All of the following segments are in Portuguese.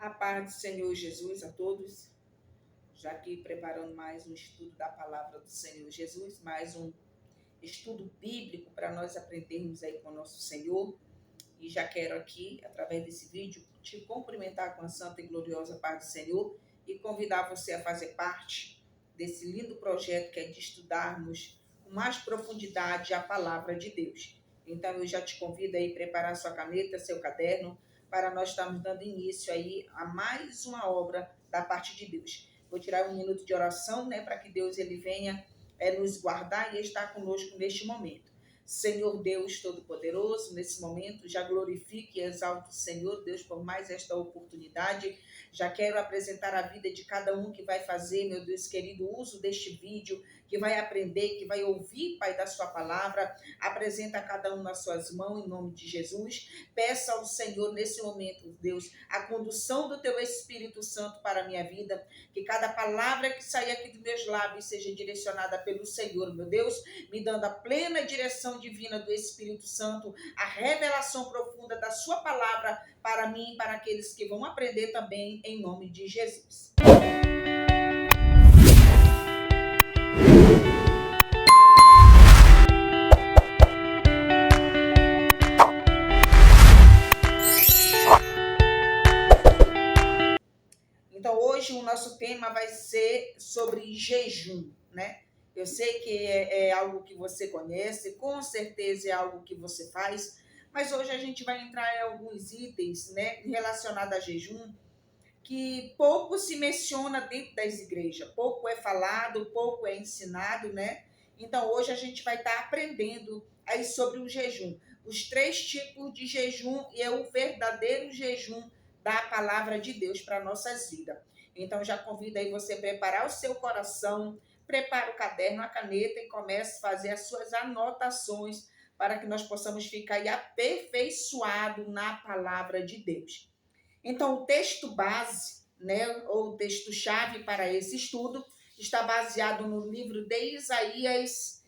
A paz do Senhor Jesus a todos, já aqui preparando mais um estudo da palavra do Senhor Jesus, mais um estudo bíblico para nós aprendermos aí com o nosso Senhor. E já quero aqui, através desse vídeo, te cumprimentar com a santa e gloriosa paz do Senhor e convidar você a fazer parte desse lindo projeto que é de estudarmos com mais profundidade a palavra de Deus. Então eu já te convido aí a preparar sua caneta, seu caderno, para nós estarmos dando início aí a mais uma obra da parte de Deus. Vou tirar um minuto de oração, para que Deus ele venha nos guardar e estar conosco neste momento. Senhor Deus Todo-Poderoso, nesse momento, já glorifique e exalte o Senhor, Deus, por mais esta oportunidade. Já quero apresentar a vida de cada um que vai fazer, meu Deus querido, uso deste vídeo, que vai aprender, que vai ouvir, Pai, da sua palavra. Apresenta a cada um nas suas mãos, em nome de Jesus. Peça ao Senhor, nesse momento, Deus, a condução do teu Espírito Santo para a minha vida, que cada palavra que sair aqui dos meus lábios seja direcionada pelo Senhor, meu Deus, me dando a plena direção divina do Espírito Santo, a revelação profunda da sua palavra para mim e para aqueles que vão aprender também, em nome de Jesus. Então, hoje o nosso tema vai ser sobre jejum, Eu sei que é algo que você conhece, com certeza é algo que você faz, mas hoje a gente vai entrar em alguns itens, relacionados a jejum, que pouco se menciona dentro das igrejas, pouco é falado, pouco é ensinado, Então, hoje a gente vai estar aprendendo aí sobre o jejum, os 3 tipos de jejum e é o verdadeiro jejum da palavra de Deus para nossas vidas. Então, já convido aí você a preparar o seu coração, prepare o caderno, a caneta e comece a fazer as suas anotações para que nós possamos ficar aí aperfeiçoados na palavra de Deus. Então, o texto base, ou o texto-chave para esse estudo, está baseado no livro de Isaías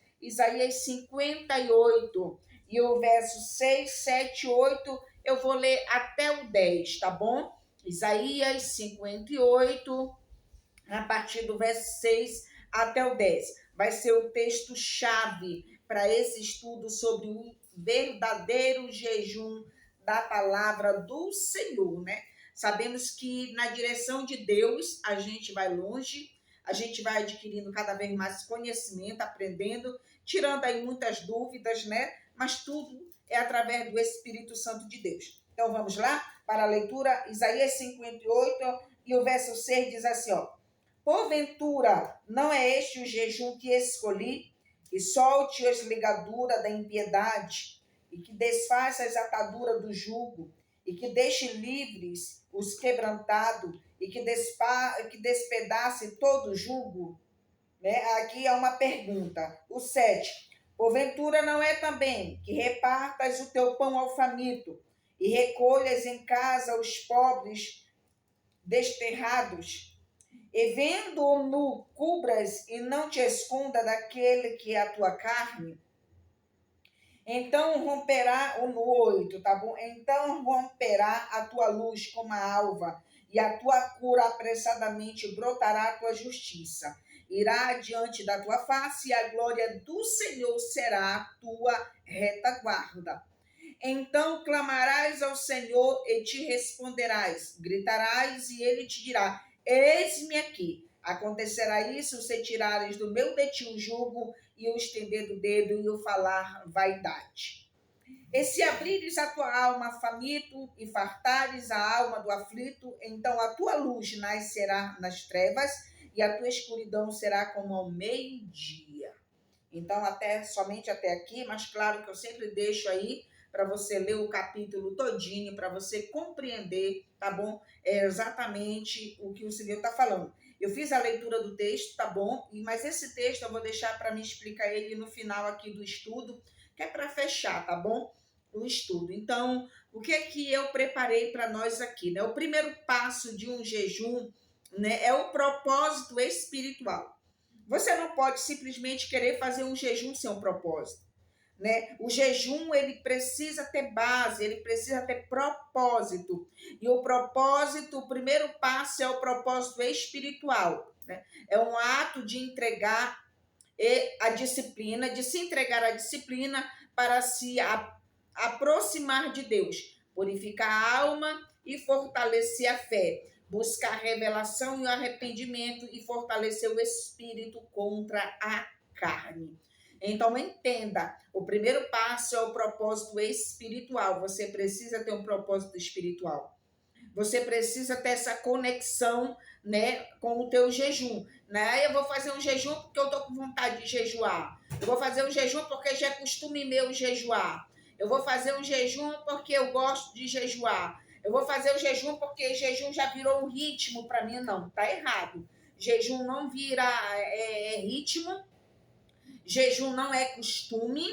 58, e o verso 6, 7, 8, eu vou ler até o 10, tá bom? Isaías 58, a partir do verso 6 até o 10. Vai ser o texto-chave para esse estudo sobre o verdadeiro jejum da palavra do Senhor, Sabemos que na direção de Deus a gente vai longe, a gente vai adquirindo cada vez mais conhecimento, aprendendo, tirando aí muitas dúvidas, Mas tudo é através do Espírito Santo de Deus. Então vamos lá para a leitura, Isaías 58, e o verso 6 diz assim, porventura, não é este o jejum que escolhi, que solte as ligaduras da impiedade, e que desfaça as ataduras do jugo, e que deixe livres os quebrantados, e que despedace todo o jugo? Aqui é uma pergunta. O 7. Porventura não é também que repartas o teu pão ao faminto, e recolhas em casa os pobres desterrados, e vendo-o nu, cubras e não te esconda daquele que é a tua carne? Então romperá, no 8, tá bom? Então romperá a tua luz como a alva, e a tua cura apressadamente brotará a tua justiça. Irá diante da tua face, e a glória do Senhor será a tua retaguarda. Então clamarás ao Senhor e te responderás, gritarás e ele te dirá, eis-me aqui. Acontecerá isso se tirares do meu de ti o jugo e o estender do dedo e o falar vaidade. E se abrires a tua alma faminto e fartares a alma do aflito, então a tua luz nascerá nas trevas e a tua escuridão será como ao meio-dia. Então, somente até aqui, mas claro que eu sempre deixo aí para você ler o capítulo todinho, para você compreender, tá bom? É exatamente o que o Senhor está falando. Eu fiz a leitura do texto, tá bom? Mas esse texto eu vou deixar para me explicar ele no final aqui do estudo, que é para fechar, tá bom? O estudo. Então, o que é que eu preparei para nós aqui, O primeiro passo de um jejum, é o propósito espiritual. Você não pode simplesmente querer fazer um jejum sem um propósito. né? O jejum, ele precisa ter base, ele precisa ter propósito. E o propósito, o primeiro passo é o propósito espiritual, né? É um ato de entregar a disciplina, de se entregar à disciplina para se aproximar de Deus, purificar a alma e fortalecer a fé, buscar revelação e o arrependimento e fortalecer o espírito contra a carne. Então, entenda, o primeiro passo é o propósito espiritual. Você precisa ter um propósito espiritual. Você precisa ter essa conexão, né, com o teu jejum. Né? Eu vou fazer um jejum porque eu tô com vontade de jejuar. Eu vou fazer um jejum porque já é costume meu jejuar. Eu vou fazer um jejum porque eu gosto de jejuar. Eu vou fazer o jejum porque jejum já virou um ritmo para mim. Não, tá errado. Jejum não vira ritmo. Jejum não é costume,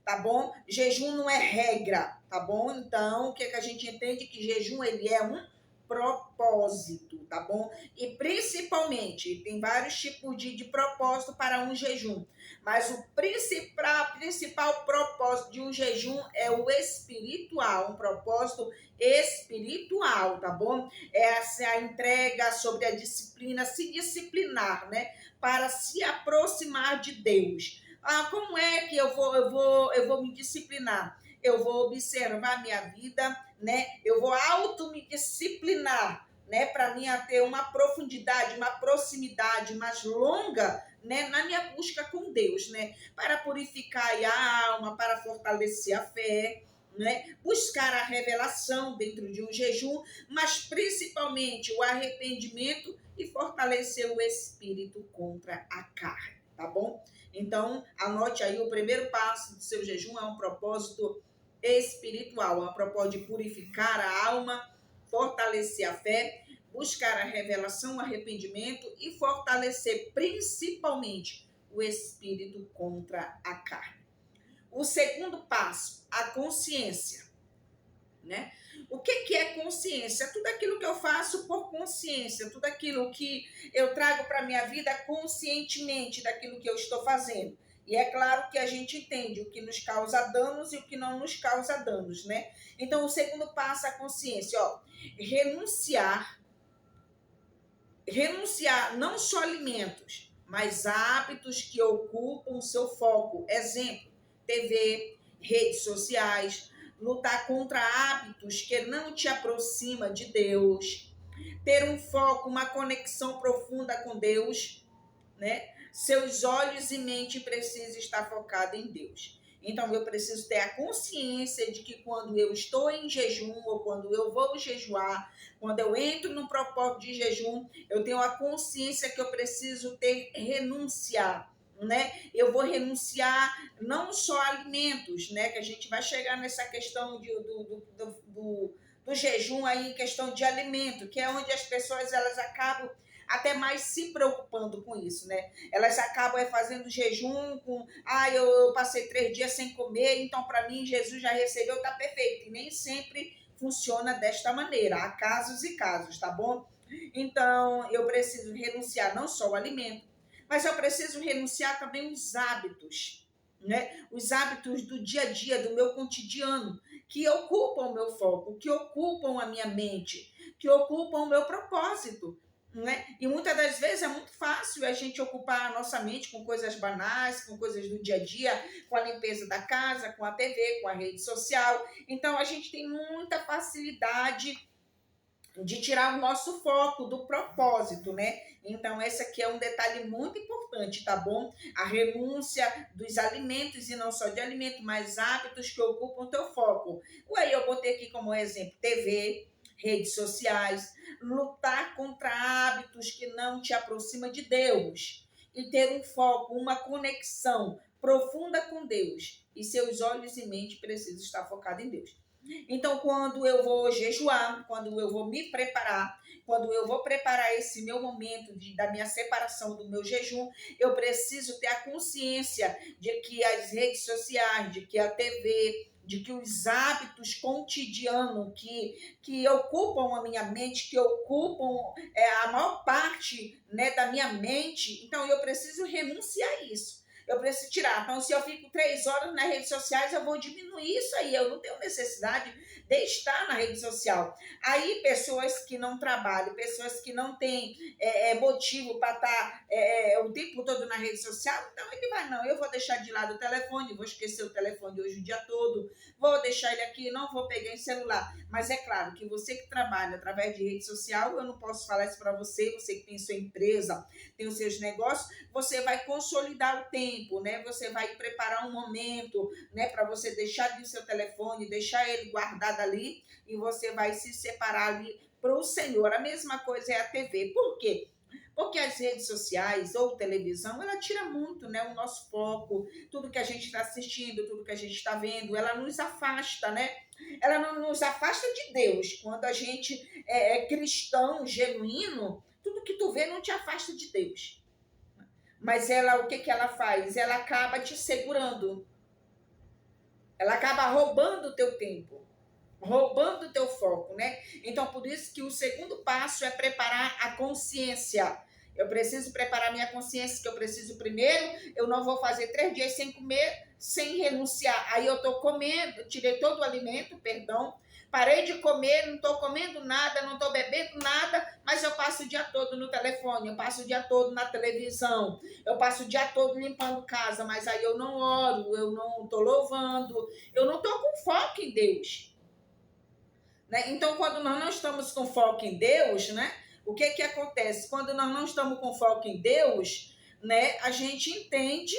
tá bom? Jejum não é regra, tá bom? Então, o que a gente entende que jejum ele é um propósito, tá bom? E principalmente, tem vários tipos de propósito para um jejum, mas o principal propósito de um jejum é o espiritual, um propósito espiritual, tá bom? É a entrega sobre a disciplina, se disciplinar, né? Para se aproximar de Deus. Como é que eu vou me disciplinar? Eu vou observar a minha vida, né? Eu vou me disciplinar, né? Para mim ter uma profundidade, uma proximidade mais longa, né? Na minha busca com Deus, né? Para purificar a alma, para fortalecer a fé, né? Buscar a revelação dentro de um jejum, mas principalmente o arrependimento e fortalecer o espírito contra a carne, tá bom? Então, anote aí, o primeiro passo do seu jejum é um propósito espiritual, é um propósito de purificar a alma, fortalecer a fé, buscar a revelação, o arrependimento e fortalecer principalmente o espírito contra a carne. O segundo passo, a consciência, né? O que é consciência? Tudo aquilo que eu faço por consciência, tudo aquilo que eu trago para a minha vida conscientemente daquilo que eu estou fazendo. E é claro que a gente entende o que nos causa danos e o que não nos causa danos, né? Então, o segundo passo é a consciência, ó, renunciar não só alimentos, mas hábitos que ocupam o seu foco. Exemplo, TV, redes sociais, lutar contra hábitos que não te aproximam de Deus, ter um foco, uma conexão profunda com Deus, né? Seus olhos e mente precisam estar focados em Deus. Então, eu preciso ter a consciência de que quando eu estou em jejum ou quando eu vou jejuar, quando eu entro no propósito de jejum, eu tenho a consciência que eu preciso renunciar, né? Eu vou renunciar não só a alimentos, né? Que a gente vai chegar nessa questão do jejum aí, em questão de alimento, que é onde as pessoas elas acabam até mais se preocupando com isso, né? Elas acabam fazendo jejum com, eu passei 3 dias sem comer, então para mim Jesus já recebeu, tá perfeito. E nem sempre funciona desta maneira, há casos e casos, tá bom? Então eu preciso renunciar não só ao alimento, mas eu preciso renunciar também aos hábitos, né? Os hábitos do dia a dia, do meu cotidiano, que ocupam o meu foco, que ocupam a minha mente, que ocupam o meu propósito. Né? E muitas das vezes é muito fácil a gente ocupar a nossa mente com coisas banais, com coisas do dia a dia, com a limpeza da casa, com a TV, com a rede social. Então a gente tem muita facilidade de tirar o nosso foco do propósito, né? Então esse aqui é um detalhe muito importante, tá bom? A renúncia dos alimentos e não só de alimento, mas hábitos que ocupam o teu foco. Aí eu botei aqui como exemplo TV, redes sociais, lutar contra hábitos que não te aproximam de Deus e ter um foco, uma conexão profunda com Deus. E seus olhos e mente precisam estar focados em Deus. Então, quando eu vou jejuar, quando eu vou me preparar, quando eu vou preparar esse meu momento da minha separação do meu jejum, eu preciso ter a consciência de que as redes sociais, de que a TV, de que os hábitos cotidianos que ocupam a minha mente, que ocupam a maior parte, né, da minha mente, então eu preciso renunciar a isso. Eu preciso tirar. Então, se eu fico 3 horas nas redes sociais, eu vou diminuir isso aí. Eu não tenho necessidade de estar na rede social. Aí, pessoas que não trabalham, pessoas que não têm motivo para estar o tempo todo na rede social, então ele vai, não, eu vou deixar de lado o telefone, vou esquecer o telefone hoje o dia todo, vou deixar ele aqui, não vou pegar em celular. Mas é claro que você que trabalha através de rede social, eu não posso falar isso para você, você que tem sua empresa, tem os seus negócios, você vai consolidar o tempo, né? Você vai preparar um momento, né, para você deixar de seu telefone, deixar ele guardado ali e você vai se separar ali para o Senhor. A mesma coisa é a TV. Por quê? Porque as redes sociais ou televisão, ela tira muito, né, o nosso foco, tudo que a gente está assistindo, tudo que a gente está vendo, ela nos afasta, né? Ela não nos afasta de Deus. Quando a gente é cristão, genuíno, tudo que tu vê não te afasta de Deus. Mas ela, o que que ela faz? Ela acaba te segurando. Ela acaba roubando o teu tempo, roubando o teu foco, né? Então, por isso que o segundo passo é preparar a consciência. Eu preciso preparar minha consciência, que eu preciso primeiro, eu não vou fazer 3 dias sem comer, sem renunciar. Aí eu estou comendo, tirei todo o alimento, perdão, parei de comer, não estou comendo nada, não estou bebendo nada, mas eu passo o dia todo no telefone, eu passo o dia todo na televisão, eu passo o dia todo limpando casa, mas aí eu não oro, eu não estou louvando, eu não estou com foco em Deus. Né? Então, quando nós não estamos com foco em Deus, né, o que que acontece? Quando nós não estamos com foco em Deus, né, a gente entende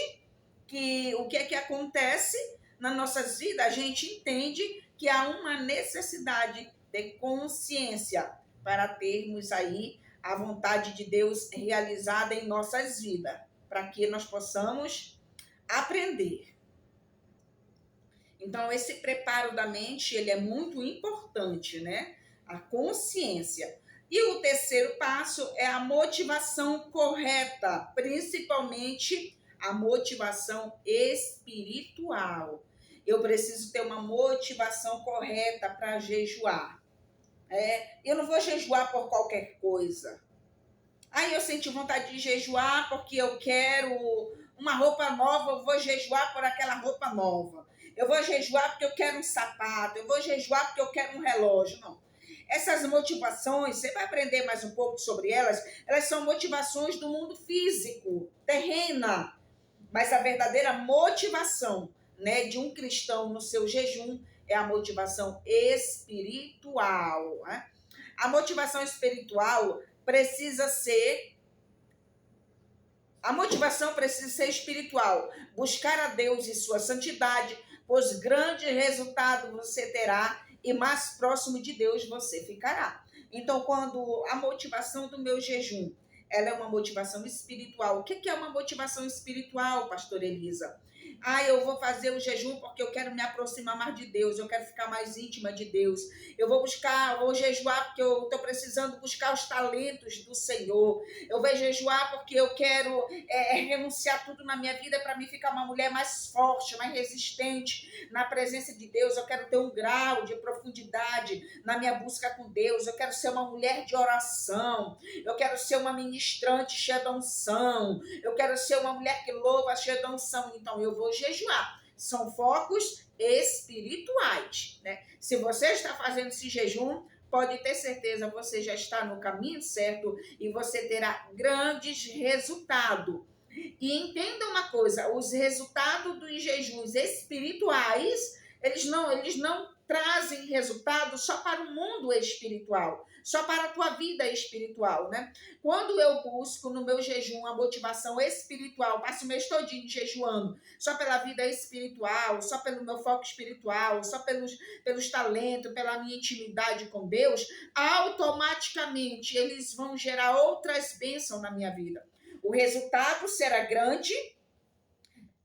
que o que que acontece nas nossas vidas, a gente entende que há uma necessidade de consciência para termos aí a vontade de Deus realizada em nossas vidas, para que nós possamos aprender. Então, esse preparo da mente, ele é muito importante, né? A consciência. E o terceiro passo é a motivação correta, principalmente a motivação espiritual. Eu preciso ter uma motivação correta para jejuar. Eu não vou jejuar por qualquer coisa. Aí eu senti vontade de jejuar porque eu quero uma roupa nova, eu vou jejuar por aquela roupa nova. Eu vou jejuar porque eu quero um sapato, eu vou jejuar porque eu quero um relógio. Não. Essas motivações, você vai aprender mais um pouco sobre elas, elas são motivações do mundo físico, terrena. Mas a verdadeira motivação, né, de um cristão no seu jejum é a motivação espiritual. Né? A motivação espiritual precisa ser... A motivação precisa ser espiritual. Buscar a Deus e sua santidade, pois grande resultado você terá e mais próximo de Deus você ficará. Então, quando a motivação do meu jejum, ela é uma motivação espiritual. O que é uma motivação espiritual, pastor Elisa? Eu vou fazer o jejum porque eu quero me aproximar mais de Deus, eu quero ficar mais íntima de Deus. Eu vou jejuar porque eu estou precisando buscar os talentos do Senhor. Eu vou jejuar porque eu quero renunciar tudo na minha vida para mim ficar uma mulher mais forte, mais resistente na presença de Deus. Eu quero ter um grau de profundidade na minha busca com Deus. Eu quero ser uma mulher de oração. Eu quero ser uma ministrante cheia de unção. Eu quero ser uma mulher que louva cheia de unção. Então eu vou jejuar. São focos espirituais, né? Se você está fazendo esse jejum, pode ter certeza, você já está no caminho certo e você terá grandes resultados. E entenda uma coisa, os resultados dos jejuns espirituais, eles não trazem resultado só para o mundo espiritual, só para a tua vida espiritual, né? Quando eu busco no meu jejum a motivação espiritual, passo o mês todinho jejuando, só pela vida espiritual, só pelo meu foco espiritual, só pelos talentos, pela minha intimidade com Deus, automaticamente eles vão gerar outras bênçãos na minha vida. O resultado será grande,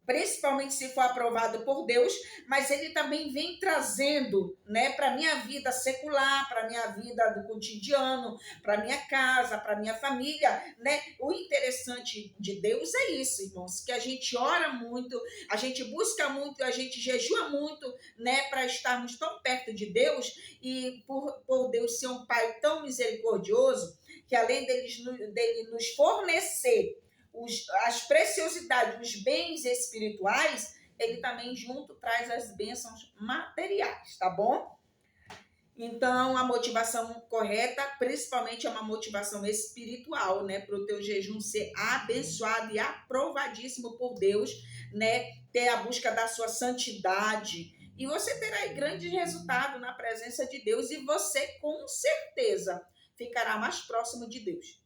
principalmente se for aprovado por Deus, mas ele também vem trazendo, né, para a minha vida secular, para a minha vida do cotidiano, para a minha casa, para a minha família, né? O interessante de Deus é isso, irmãos, que a gente ora muito, a gente busca muito, a gente jejua muito, né, para estarmos tão perto de Deus e por Deus ser um Pai tão misericordioso, que além dele nos fornecer as preciosidades, os bens espirituais, ele também junto traz as bênçãos materiais, tá bom? Então, a motivação correta, principalmente, é uma motivação espiritual, né? Para o teu jejum ser abençoado e aprovadíssimo por Deus, né? Ter a busca da sua santidade. E você terá grande resultado na presença de Deus e você, com certeza, ficará mais próximo de Deus.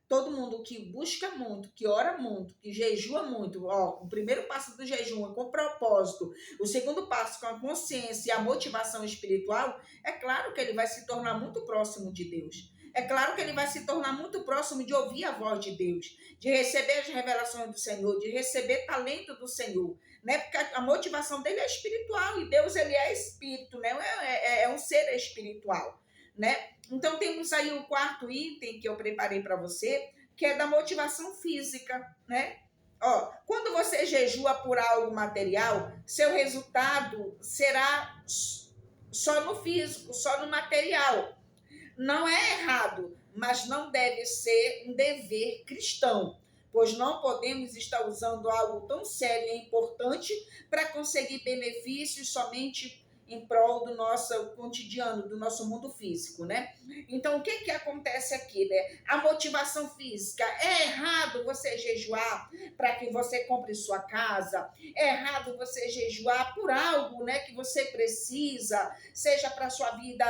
Todo mundo que busca muito, que ora muito, que jejua muito, ó, o primeiro passo do jejum é com propósito, o segundo passo com a consciência e a motivação espiritual, é claro que ele vai se tornar muito próximo de Deus. É claro que ele vai se tornar muito próximo de ouvir a voz de Deus, de receber as revelações do Senhor, de receber talento do Senhor, né? Porque a motivação dele é espiritual e Deus, ele é espírito, né? É um ser espiritual, né? Então, temos aí o quarto item que eu preparei para você, que é da motivação física, né? Ó, quando você jejua por algo material, seu resultado será só no físico, só no material. Não é errado, mas não deve ser um dever cristão, pois não podemos estar usando algo tão sério e importante para conseguir benefícios somente em prol do nosso cotidiano, do nosso mundo físico, né? Então, o que acontece aqui, né? A motivação física. É errado você jejuar para que você compre sua casa. É errado você jejuar por algo, né, que você precisa, seja para sua vida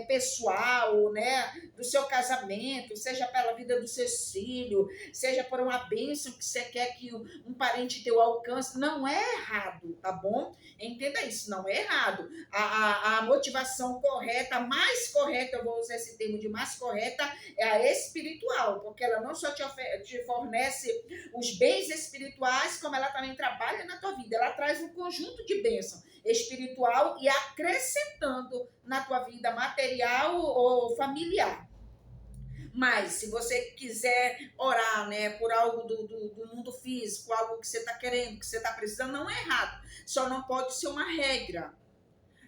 pessoal, né, do seu casamento, seja pela vida dos seus filhos, seja por uma bênção que você quer que um parente teu alcance. Não é errado, tá bom? Entenda isso, não é errado. A motivação correta, a mais correta, eu vou usar esse termo de mais correta, é a espiritual, porque ela não só te fornece os bens espirituais, como ela também trabalha na tua vida. Ela traz um conjunto de bênção espiritual e acrescentando na tua vida material ou familiar. Mas, se você quiser orar, né, por algo do mundo físico, algo que você está querendo, que você está precisando, não é errado. Só não pode ser uma regra.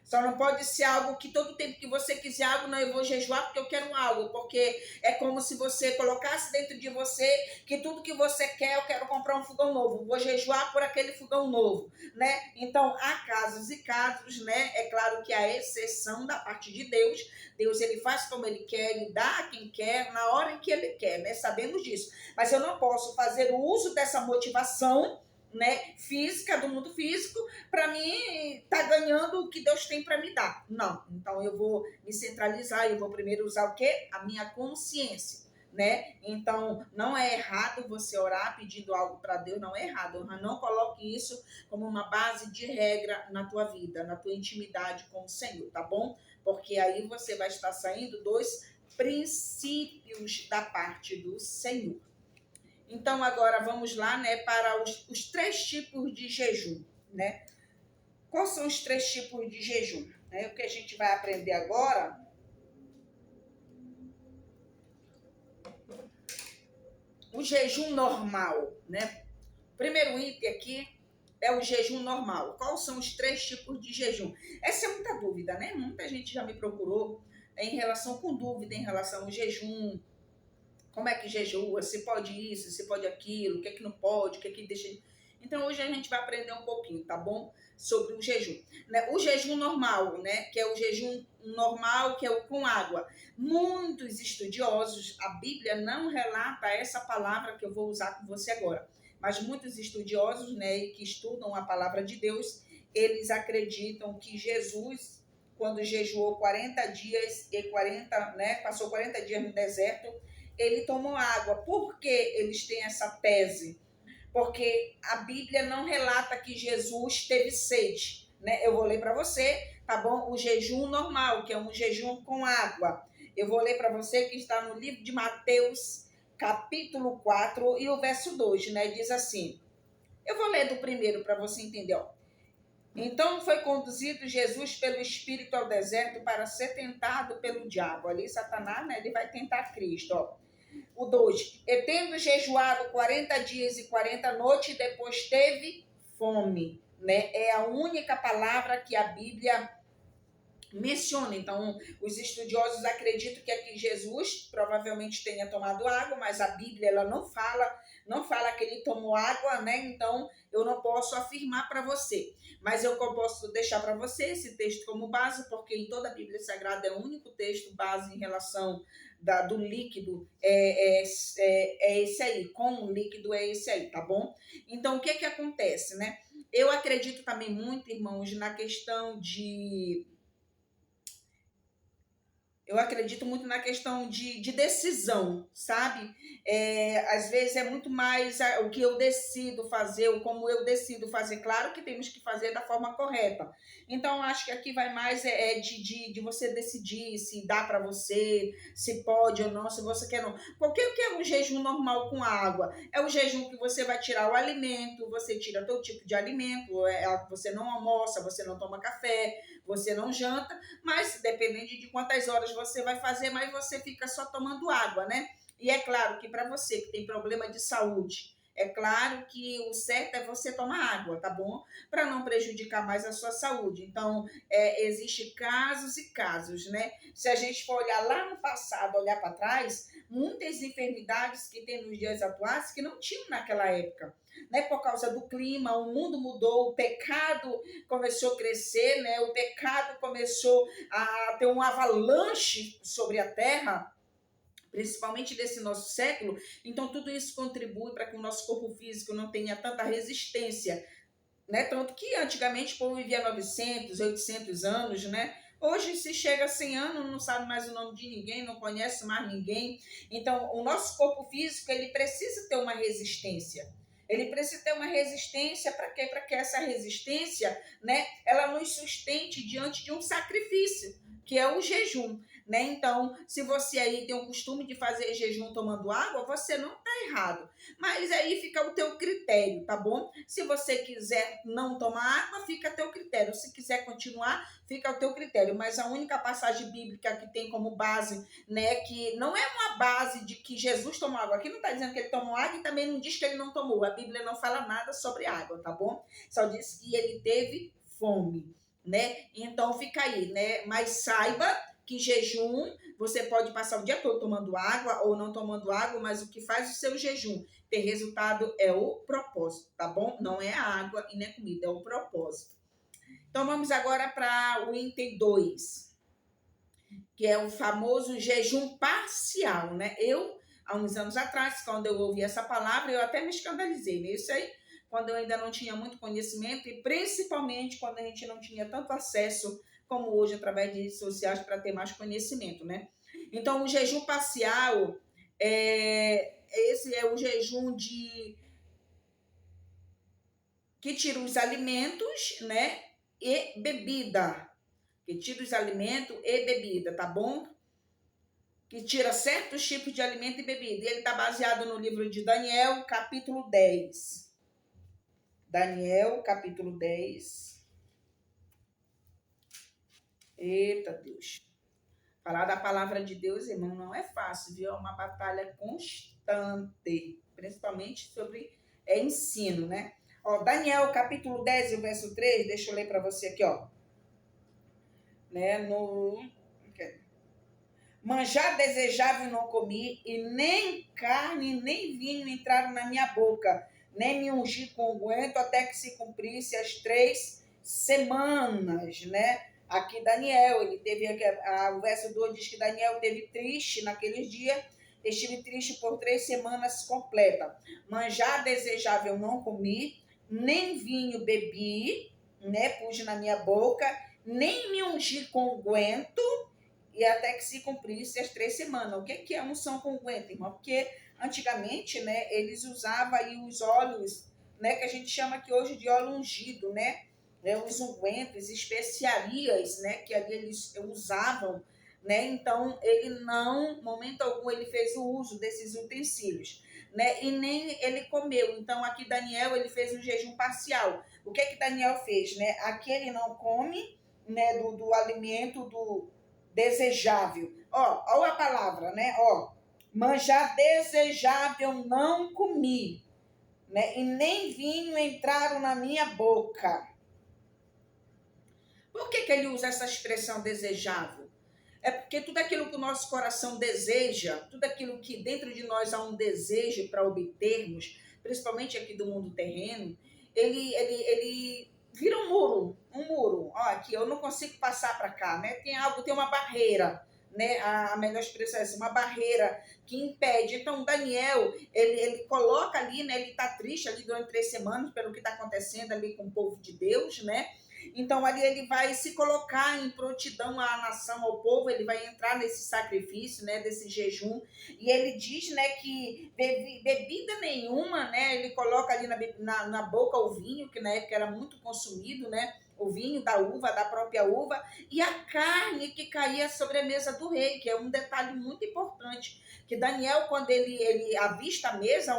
Só não pode ser algo que todo tempo que você quiser algo, não, eu vou jejuar porque eu quero algo. Porque é como se você colocasse dentro de você que tudo que você quer, eu quero comprar um fogão novo. Vou jejuar por aquele fogão novo, né? Então, há casos e casos, né? É claro que a exceção da parte de Deus. Deus, ele faz como ele quer, ele dá a quem quer, na hora em que ele quer, né? Sabemos disso. Mas eu não posso fazer o uso dessa motivação, né, física, do mundo físico, para mim tá ganhando o que Deus tem para me dar. Não. Então eu vou me centralizar, eu vou primeiro usar o quê? A minha consciência, né? Então não é errado você orar pedindo algo para Deus, não é errado. Não coloque isso como uma base de regra na tua vida, na tua intimidade com o Senhor, tá bom? Porque aí você vai estar saindo dos princípios da parte do Senhor. Então, agora vamos lá, né, para os 3 tipos de jejum, né? Quais são os 3 tipos de jejum? O que a gente vai aprender agora o jejum normal, né? O primeiro item aqui é o jejum normal. Quais são os 3 tipos de jejum? Essa é muita dúvida, né? Muita gente já me procurou em relação com dúvida em relação ao jejum. Como é que jejua, se pode isso, se pode aquilo, o que é que não pode, o que é que deixa... Então, hoje a gente vai aprender um pouquinho, tá bom? Sobre o jejum. Né? O jejum normal, né? Que é o jejum normal, que é o com água. Muitos estudiosos, a Bíblia não relata essa palavra que eu vou usar com você agora, mas muitos estudiosos, né, que estudam a palavra de Deus, eles acreditam que Jesus, quando jejuou 40 dias e 40, né, passou 40 dias no deserto, ele tomou água. Por que eles têm essa tese? Porque a Bíblia não relata que Jesus teve sede, né? Eu vou ler para você, tá bom? O jejum normal, que é um jejum com água. Eu vou ler para você que está no livro de Mateus, capítulo 4 e o verso 2, né? Diz assim, eu vou ler do primeiro para você entender, ó. Então foi conduzido Jesus pelo Espírito ao deserto para ser tentado pelo diabo. Ali Satanás, né, ele vai tentar Cristo, ó. O 2, e tendo jejuado 40 dias e 40 noites, depois teve fome, né? É a única palavra que a Bíblia menciona. Então, os estudiosos acreditam que aqui Jesus provavelmente tenha tomado água, mas a Bíblia ela não fala que ele tomou água, né? Então, eu não posso afirmar para você. Mas eu posso deixar para você esse texto como base, porque em toda a Bíblia Sagrada é o único texto base em relação do líquido, é esse aí, com o líquido é esse aí, tá bom? Então, o que acontece, né? Eu acredito também muito, irmãos, na questão de eu acredito muito na questão de decisão, sabe? Às vezes é muito mais o que eu decido fazer, ou como eu decido fazer. Claro que temos que fazer da forma correta. Então, acho que aqui vai mais de você decidir se dá para você, se pode ou não, se você quer ou não. Porque o que é um jejum normal com água? É o jejum que você vai tirar o alimento, você tira todo tipo de alimento, você não almoça, você não toma café, você não janta, mas dependendo de quantas horas você vai fazer, mas você fica só tomando água, né? E é claro que para você que tem problema de saúde, é claro que o certo é você tomar água, tá bom? Para não prejudicar mais a sua saúde. Então, existe casos e casos, né? Se a gente for olhar lá no passado, olhar para trás, muitas enfermidades que tem nos dias atuais que não tinham naquela época. Né, por causa do clima, o mundo mudou, o pecado começou a crescer, né, o pecado começou a ter um avalanche sobre a terra, principalmente desse nosso século. Então tudo isso contribui para que o nosso corpo físico não tenha tanta resistência, né? Tanto que antigamente o povo vivia 900, 800 anos, né? Hoje se chega a 100 anos, não sabe mais o nome de ninguém, não conhece mais ninguém. Então o nosso corpo físico ele precisa ter uma resistência. Ele precisa ter uma resistência para quê? Para que essa resistência, né, ela nos sustente diante de um sacrifício, que é o jejum. Né? Então, se você aí tem o costume de fazer jejum tomando água, você não está errado. Mas aí fica o teu critério, tá bom? Se você quiser não tomar água, fica a teu critério. Se quiser continuar, fica ao teu critério. Mas a única passagem bíblica que tem como base, né, que não é uma base de que Jesus tomou água. Aqui não está dizendo que ele tomou água e também não diz que ele não tomou. A Bíblia não fala nada sobre água, tá bom? Só diz que ele teve fome, né? Então fica aí, né? Mas saiba que jejum, você pode passar o dia todo tomando água ou não tomando água, mas o que faz o seu jejum ter resultado é o propósito, tá bom? Não é a água e nem a comida, é o propósito. Então vamos agora para o item 2, que é o famoso jejum parcial, né? Eu, há uns anos atrás, quando eu ouvi essa palavra, eu até me escandalizei nisso aí, quando eu ainda não tinha muito conhecimento e principalmente quando a gente não tinha tanto acesso como hoje através de redes sociais para ter mais conhecimento, né? Então, o jejum parcial, esse é o jejum que tira os alimentos, né? E bebida. Que tira os alimentos e bebida, tá bom? Que tira certos tipos de alimento e bebida. E ele está baseado no livro de Daniel, capítulo 10. Daniel, capítulo 10. Eita Deus. Falar da palavra de Deus, irmão, não é fácil, viu? É uma batalha constante, principalmente sobre ensino, né? Ó, Daniel, capítulo 10, o verso 3, deixa eu ler para você aqui, ó. Né, manjar desejável não comi, e nem carne, nem vinho entraram na minha boca, nem me ungi com unguento até que se cumprisse as 3 semanas, né? Aqui Daniel, ele teve, o verso 2 diz que Daniel teve triste naqueles dias, estive triste por 3 semanas completas. Manjar desejável não comi, nem vinho bebi, né? Pus na minha boca, nem me ungi com unguento, e até que se cumprisse as 3 semanas. O que é unção com unguento, irmão? Porque antigamente, né, eles usavam aí os óleos, né, que a gente chama aqui hoje de óleo ungido, né? Os ungüentos, especiarias, né, que ali eles usavam, né? Então, ele não, momento algum, ele fez o uso desses utensílios, né? E nem ele comeu. Então, aqui Daniel, ele fez um jejum parcial. O que Daniel fez, né? Aqui ele não come, né, do alimento do desejável. Ó a palavra, né? Ó, manjar desejável não comi, né? E nem vinho entraram na minha boca. Por que ele usa essa expressão desejável? É porque tudo aquilo que o nosso coração deseja, tudo aquilo que dentro de nós há um desejo para obtermos, principalmente aqui do mundo terreno, ele vira um muro, um muro. Ó, aqui eu não consigo passar para cá, né? Tem uma barreira, né? A melhor expressão é essa, uma barreira que impede. Então, Daniel, ele coloca ali, né? Ele está triste ali durante 3 semanas pelo que está acontecendo ali com o povo de Deus, né? Então, ali ele vai se colocar em prontidão à nação, ao povo, ele vai entrar nesse sacrifício, né, desse jejum, e ele diz, né, que bebida nenhuma, né, ele coloca ali na boca o vinho, que na época era muito consumido, né, o vinho da uva, da própria uva, e a carne que caía sobre a mesa do rei, que é um detalhe muito importante, que Daniel, quando ele avista a mesa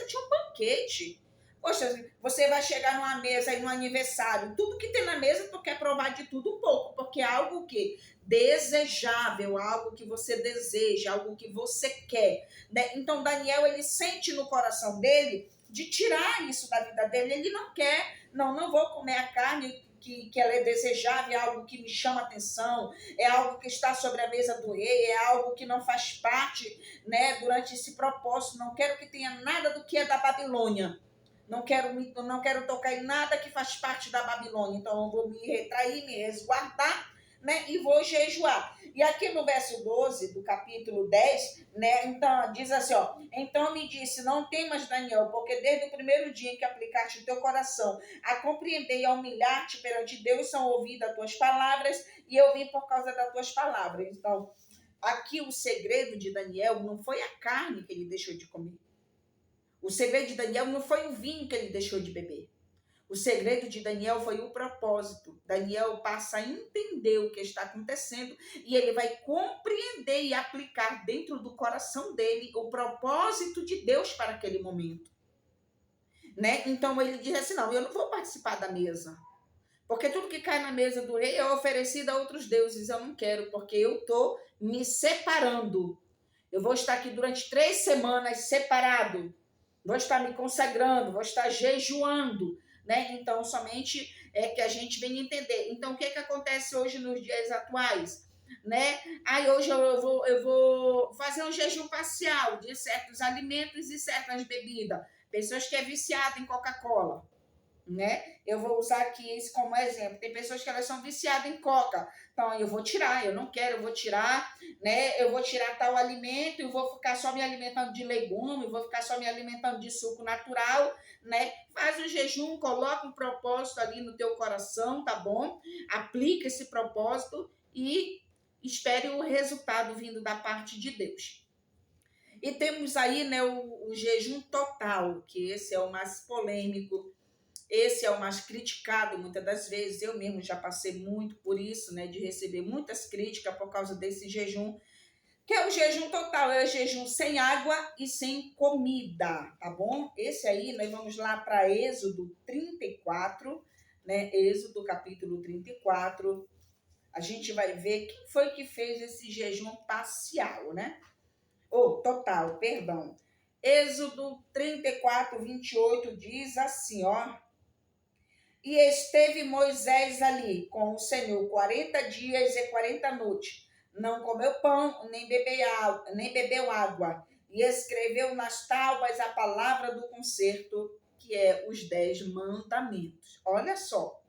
tinha um banquete. Poxa, você vai chegar numa mesa e num aniversário, tudo que tem na mesa, tu quer provar de tudo um pouco, porque é algo que desejável, algo que você deseja, algo que você quer, né? Então Daniel, ele sente no coração dele de tirar isso da vida dele, ele não quer, não vou comer a carne que ela é desejável, é algo que me chama atenção, é algo que está sobre a mesa do rei, é algo que não faz parte, né, durante esse propósito, não quero que tenha nada do que é da Babilônia. Não quero tocar em nada que faz parte da Babilônia. Então, eu vou me retrair, me resguardar, né? E vou jejuar. E aqui no verso 12 do capítulo 10, né? Então, diz assim, ó. Então me disse, não temas, Daniel, porque desde o primeiro dia em que aplicaste o teu coração a compreender e a humilhar-te perante Deus, são ouvidas as tuas palavras, e eu vim por causa das tuas palavras. Então, aqui o segredo de Daniel não foi a carne que ele deixou de comer. O segredo de Daniel não foi o vinho que ele deixou de beber. O segredo de Daniel foi o propósito. Daniel passa a entender o que está acontecendo e ele vai compreender e aplicar dentro do coração dele o propósito de Deus para aquele momento. Né? Então ele diz assim, não, eu não vou participar da mesa. Porque tudo que cai na mesa do rei é oferecido a outros deuses. Eu não quero, porque eu estou me separando. Eu vou estar aqui durante 3 semanas separado. Vou estar me consagrando, vou estar jejuando, né? Então, somente é que a gente vem entender. Então, o que acontece hoje nos dias atuais? Né? Aí hoje eu vou fazer um jejum parcial de certos alimentos e certas bebidas. Pessoas que é viciada em Coca-Cola, né? Eu vou usar aqui isso como exemplo. Tem pessoas que elas são viciadas em coca. Então, eu vou tirar, eu não quero, eu vou tirar, né? Eu vou tirar tal alimento e vou ficar só me alimentando de legume, vou ficar só me alimentando de suco natural, né? Faz um jejum, coloca um propósito ali no teu coração, tá bom? Aplica esse propósito e espere o resultado vindo da parte de Deus. E temos aí, né, o jejum total, que esse é o mais polêmico. Esse é o mais criticado muitas das vezes. Eu mesmo já passei muito por isso, né? De receber muitas críticas por causa desse jejum, que é o jejum total, é o jejum sem água e sem comida, tá bom? Esse aí, nós vamos lá para Êxodo 34, né? Êxodo capítulo 34. A gente vai ver quem foi que fez esse jejum parcial, né? Ou total, perdão. Êxodo 34, 28 diz assim, ó. E esteve Moisés ali com o Senhor 40 dias e 40 noites. Não comeu pão, nem bebeu água. E escreveu nas tábuas a palavra do concerto, que é os 10 mandamentos. Olha só.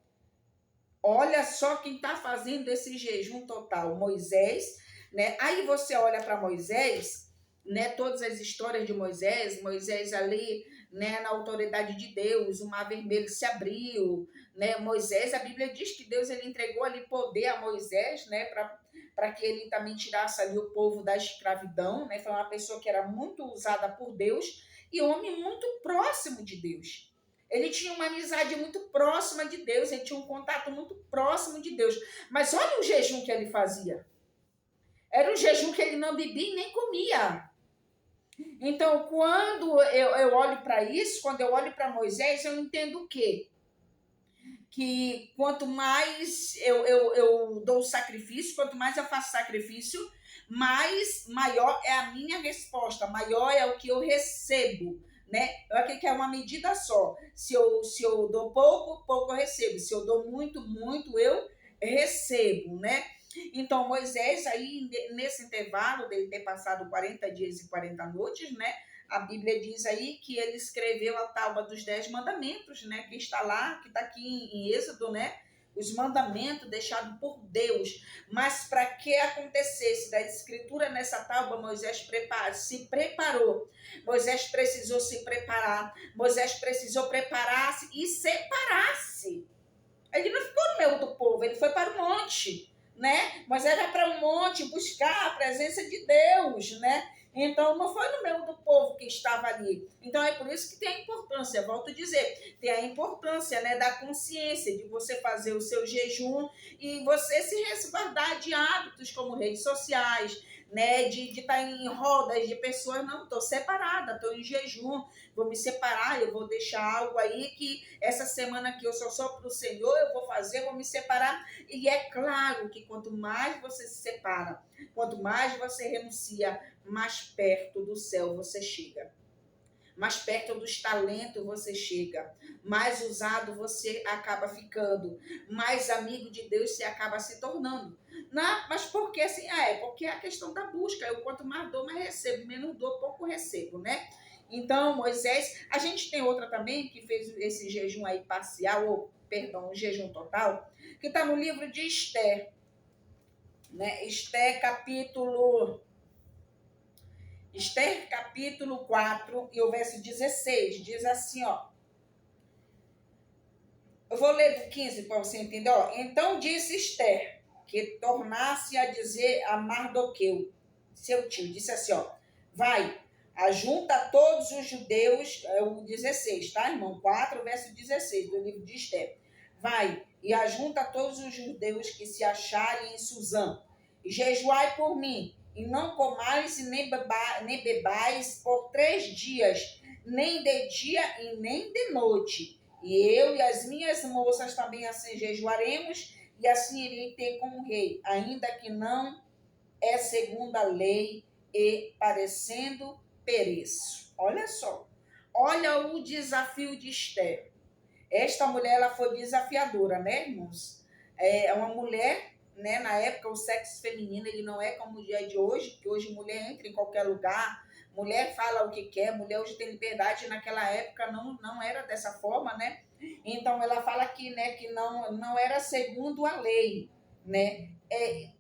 Olha só quem está fazendo esse jejum total. Moisés, né? Aí você olha para Moisés, né? Todas as histórias de Moisés ali, né, na autoridade de Deus, o mar vermelho se abriu, né? Moisés, a Bíblia diz que Deus ele entregou ali poder a Moisés, né, para que ele também tirasse ali o povo da escravidão, né? Foi uma pessoa que era muito usada por Deus e homem muito próximo de Deus. Ele tinha uma amizade muito próxima de Deus, ele tinha um contato muito próximo de Deus. Mas olha o jejum que ele fazia. Era um jejum que ele não bebia e nem comia. Então, quando eu olho para isso, quando eu olho para Moisés, eu entendo o quê? Que quanto mais eu dou sacrifício, quanto mais eu faço sacrifício, maior é a minha resposta, maior é o que eu recebo, né? Eu acredito que é uma medida só. Se eu dou pouco, pouco eu recebo. Se eu dou muito, muito eu recebo, né? Então, Moisés, aí, nesse intervalo dele ter passado 40 dias e 40 noites, né? A Bíblia diz aí que ele escreveu a tábua dos 10 mandamentos, né? Que está lá, que está aqui em Êxodo, né? Os mandamentos deixados por Deus. Mas para que acontecesse da escritura nessa tábua, Moisés se preparou. Moisés precisou se preparar. Moisés precisou preparar-se e separar-se. Ele não ficou no meio do povo, ele foi para o monte, né? Mas era para um monte buscar a presença de Deus, né? Então não foi no meio do povo que estava ali. Então é por isso que tem a importância, volto a dizer, tem a importância, né, da consciência de você fazer o seu jejum e você se resguardar de hábitos como redes sociais, né, de estar em rodas de pessoas. Não, estou separada, estou em jejum, vou me separar, eu vou deixar algo aí que essa semana que eu só para o Senhor, eu vou fazer, vou me separar. E é claro que quanto mais você se separa, quanto mais você renuncia, mais perto do céu você chega. Mais perto dos talentos você chega, mais usado você acaba ficando, mais amigo de Deus você acaba se tornando. Não, mas por que assim? Porque é a questão da busca. Eu quanto mais dou, mais recebo, menos dou, pouco recebo, né? Então, Moisés, a gente tem outra também que fez esse jejum aí parcial, ou, perdão, um jejum total, que está no livro de Esther, né? Esther capítulo 4 e o verso 16, diz assim, ó. Eu vou ler do 15 para você entender, ó. Então disse Esther, que tornasse a dizer a Mardoqueu, seu tio, disse assim, ó. Vai, ajunta todos os judeus, é o 16, tá, irmão? 4, verso 16 do livro de Esther. Vai, e ajunta todos os judeus que se acharem em Suzã, e jejuai por mim, e não comais e nem bebais por 3 dias, nem de dia e nem de noite. E eu e as minhas moças também assim jejuaremos, e assim irei ter com o rei, ainda que não é segundo a lei, e parecendo pereço. Olha só, olha o desafio de Esther. Esta mulher, ela foi desafiadora, né, irmãos? É uma mulher, né, na época o sexo feminino, ele não é como o dia de hoje, que hoje mulher entra em qualquer lugar, mulher fala o que quer, mulher hoje tem liberdade, naquela época não era dessa forma, né? Então ela fala aqui, né, que não era segundo a lei, né?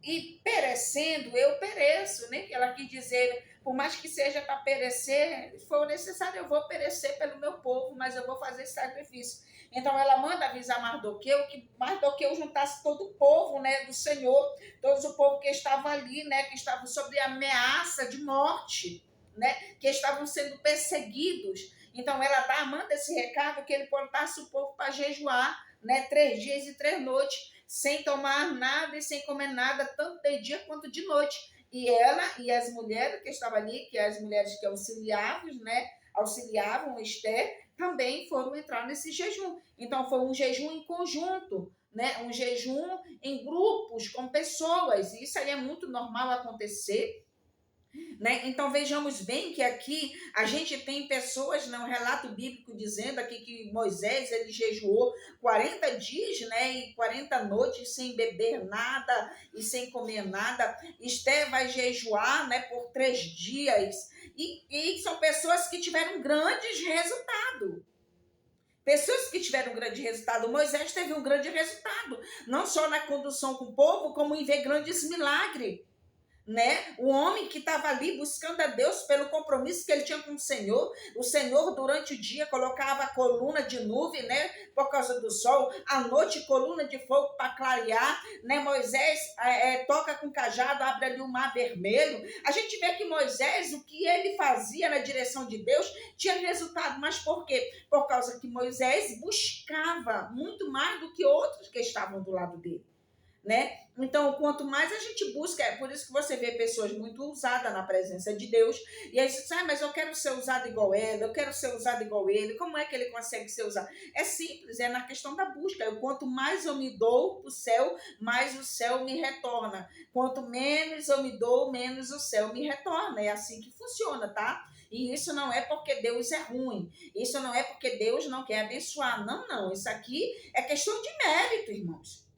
E perecendo, eu pereço, né? Ela quis dizer, por mais que seja para perecer, se for necessário, eu vou perecer pelo meu povo, mas eu vou fazer esse sacrifício. Então ela manda avisar Mardoqueu que Mardoqueu juntasse todo o povo, né, do Senhor, todo o povo que estava ali, né, que estavam sob ameaça de morte, né, que estavam sendo perseguidos. Então ela manda esse recado que ele botasse o povo para jejuar, né, 3 dias e 3 noites, sem tomar nada e sem comer nada, tanto de dia quanto de noite. E ela e as mulheres que estavam ali, que as mulheres que auxiliavam Esther, também foram entrar nesse jejum. Então foi um jejum em conjunto, né? Um jejum em grupos, com pessoas. E isso aí é muito normal acontecer, né? Então vejamos bem que aqui a gente tem pessoas, né, um relato bíblico dizendo aqui que Moisés ele jejuou 40 dias, né, e 40 noites sem beber nada e sem comer nada. Esther vai jejuar, né, por 3 dias e são pessoas que tiveram grandes resultados. Pessoas que tiveram um grande resultado. Moisés teve um grande resultado, não só na condução com o povo, como em ver grandes milagres, né? O homem que estava ali buscando a Deus pelo compromisso que ele tinha com o Senhor durante o dia colocava a coluna de nuvem, né? Por causa do sol, à noite coluna de fogo para clarear, né? Moisés toca com cajado, abre ali o mar vermelho. A gente vê que Moisés, o que ele fazia na direção de Deus, tinha resultado, mas por quê? Por causa que Moisés buscava muito mais do que outros que estavam do lado dele, né? Então, quanto mais a gente busca, é por isso que você vê pessoas muito ousadas na presença de Deus, e aí você diz, mas eu quero ser usado igual ela, eu quero ser usado igual ele, como é que ele consegue ser usado? É simples, é na questão da busca. Quanto mais eu me dou para o céu, mais o céu me retorna. Quanto menos eu me dou, menos o céu me retorna. É assim que funciona, tá? E isso não é porque Deus é ruim, isso não é porque Deus não quer abençoar, não. Isso aqui é questão de mérito, irmãos.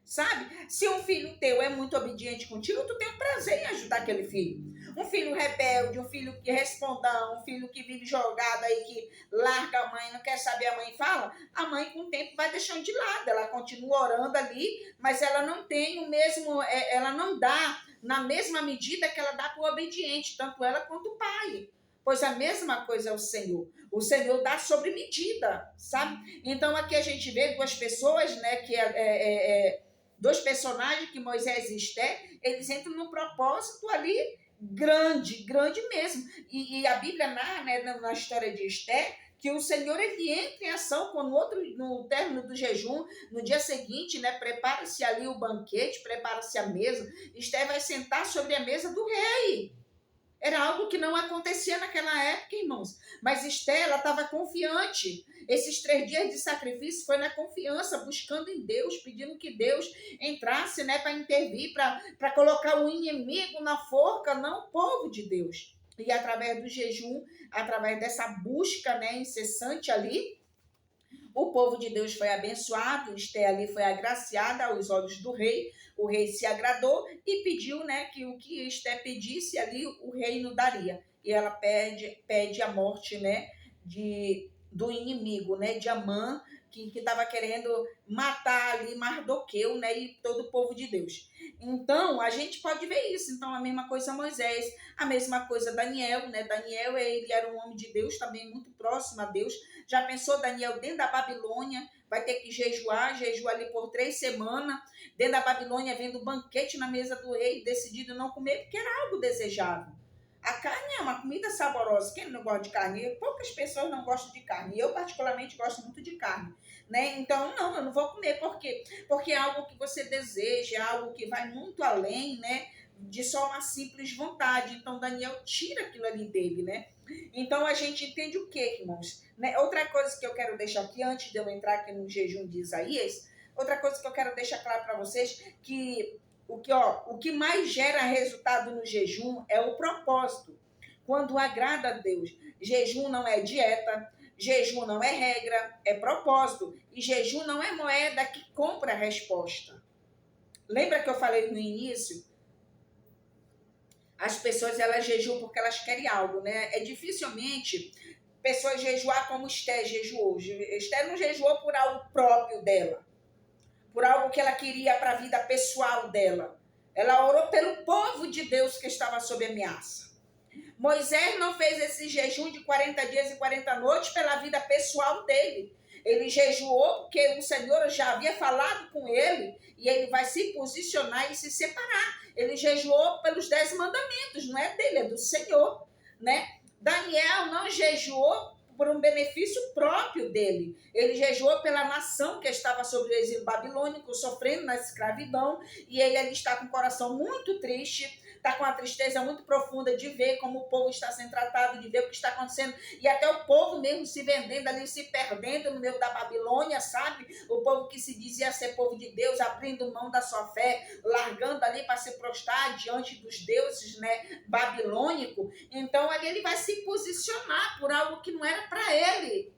Sabe? Se um filho teu é muito obediente contigo, tu tem um prazer em ajudar aquele filho. Um filho rebelde, um filho que respondão, um filho que vive jogado aí, que larga a mãe, não quer saber, a mãe fala, a mãe com o tempo vai deixando de lado, ela continua orando ali, mas ela não tem o mesmo, ela não dá na mesma medida que ela dá para o obediente, tanto ela quanto o pai. Pois a mesma coisa é o Senhor. O Senhor dá sobre medida, sabe? Então aqui a gente vê duas pessoas, né, que dois personagens, que Moisés e Esté, eles entram num propósito ali grande, grande mesmo. E a Bíblia narra, né, na história de Esté, que o Senhor ele entra em ação quando no término do jejum, no dia seguinte, né, prepara-se ali o banquete, prepara-se a mesa, Esté vai sentar sobre a mesa do rei. Era algo que não acontecia naquela época, irmãos. Mas Estela estava confiante. Esses 3 dias de sacrifício foi na confiança, buscando em Deus, pedindo que Deus entrasse, né, para intervir, para colocar o inimigo na forca, não o povo de Deus. E através do jejum, através dessa busca, né, incessante ali, o povo de Deus foi abençoado, Esté ali foi agraciada aos olhos do rei, o rei se agradou e pediu, né, que o que Esté pedisse ali, o reino daria. E ela pede a morte, né, do inimigo, né, de Amã, que estava querendo matar ali Mardoqueu, né, e todo o povo de Deus. Então, a gente pode ver isso. Então, a mesma coisa Moisés, a mesma coisa Daniel, né? Daniel, ele era um homem de Deus, também muito próximo a Deus. Já pensou Daniel dentro da Babilônia, vai ter que jejuar ali por 3 semanas, dentro da Babilônia, vendo banquete na mesa do rei, decidido não comer, porque era algo desejável. A carne é uma comida saborosa. Quem não gosta de carne? Poucas pessoas não gostam de carne. Eu, particularmente, gosto muito de carne. Né? Então, não, eu não vou comer. Por quê? Porque é algo que você deseja, é algo que vai muito além, né, de só uma simples vontade. Então, Daniel tira aquilo ali dele, né? Então, a gente entende o quê, irmãos? Né? Outra coisa que eu quero deixar aqui, antes de eu entrar aqui no jejum de Isaías, outra coisa que eu quero deixar claro para vocês, que o que mais gera resultado no jejum é o propósito. Quando agrada a Deus. Jejum não é dieta, jejum não é regra, é propósito. E jejum não é moeda que compra a resposta. Lembra que eu falei no início? As pessoas, elas jejuam porque elas querem algo, né? É dificilmente pessoas jejuar como Esté jejuou. Esté não jejuou por algo próprio dela, por algo que ela queria para a vida pessoal dela. Ela orou pelo povo de Deus que estava sob ameaça. Moisés não fez esse jejum de 40 dias e 40 noites pela vida pessoal dele. Ele jejuou porque o Senhor já havia falado com ele e ele vai se posicionar e se separar. Ele jejuou pelos 10 mandamentos, não é dele, é do Senhor, né? Daniel não jejuou por um benefício próprio dele. Ele jejuou pela nação que estava sob o exílio babilônico, sofrendo na escravidão, e ele ali está com o coração muito triste, está com uma tristeza muito profunda de ver como o povo está sendo tratado, de ver o que está acontecendo, e até o povo mesmo se vendendo ali, se perdendo no meio da Babilônia, sabe? O povo que se dizia ser povo de Deus, abrindo mão da sua fé, largando ali para se prostrar diante dos deuses, né, babilônico. Então ali ele vai se posicionar por algo que não era para ele,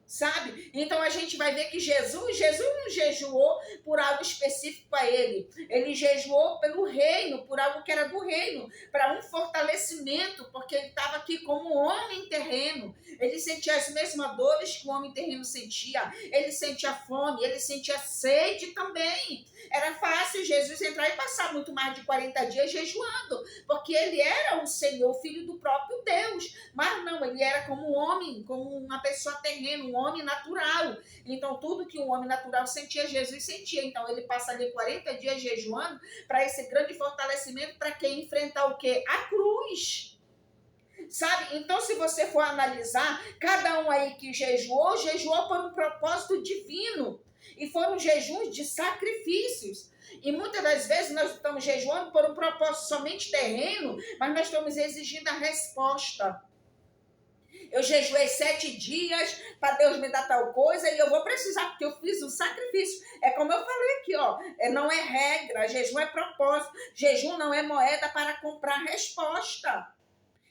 sabe? Então a gente vai ver que Jesus não jejuou por algo específico a ele. Ele jejuou pelo reino, por algo que era do reino, para um fortalecimento, porque ele estava aqui como um homem terreno. Ele sentia as mesmas dores que o homem terreno sentia. Ele sentia fome, ele sentia sede também. Era fácil Jesus entrar e passar muito mais de 40 dias jejuando, porque ele era o Senhor, filho do próprio Deus. Mas não, ele era como um homem, como uma pessoa terrena, um homem natural. Então, tudo que um homem natural sentia, Jesus sentia. Então, ele passa ali 40 dias jejuando para esse grande fortalecimento, para quem enfrentar o quê? A cruz. Sabe? Então, se você for analisar, cada um aí que jejuou por um propósito divino. E foram jejuns de sacrifícios. E muitas das vezes nós estamos jejuando por um propósito somente terreno, mas nós estamos exigindo a resposta. Eu jejuei 7 dias para Deus me dar tal coisa e eu vou precisar, porque eu fiz um sacrifício. É como eu falei aqui, ó. Não é regra, jejum é propósito. Jejum não é moeda para comprar resposta.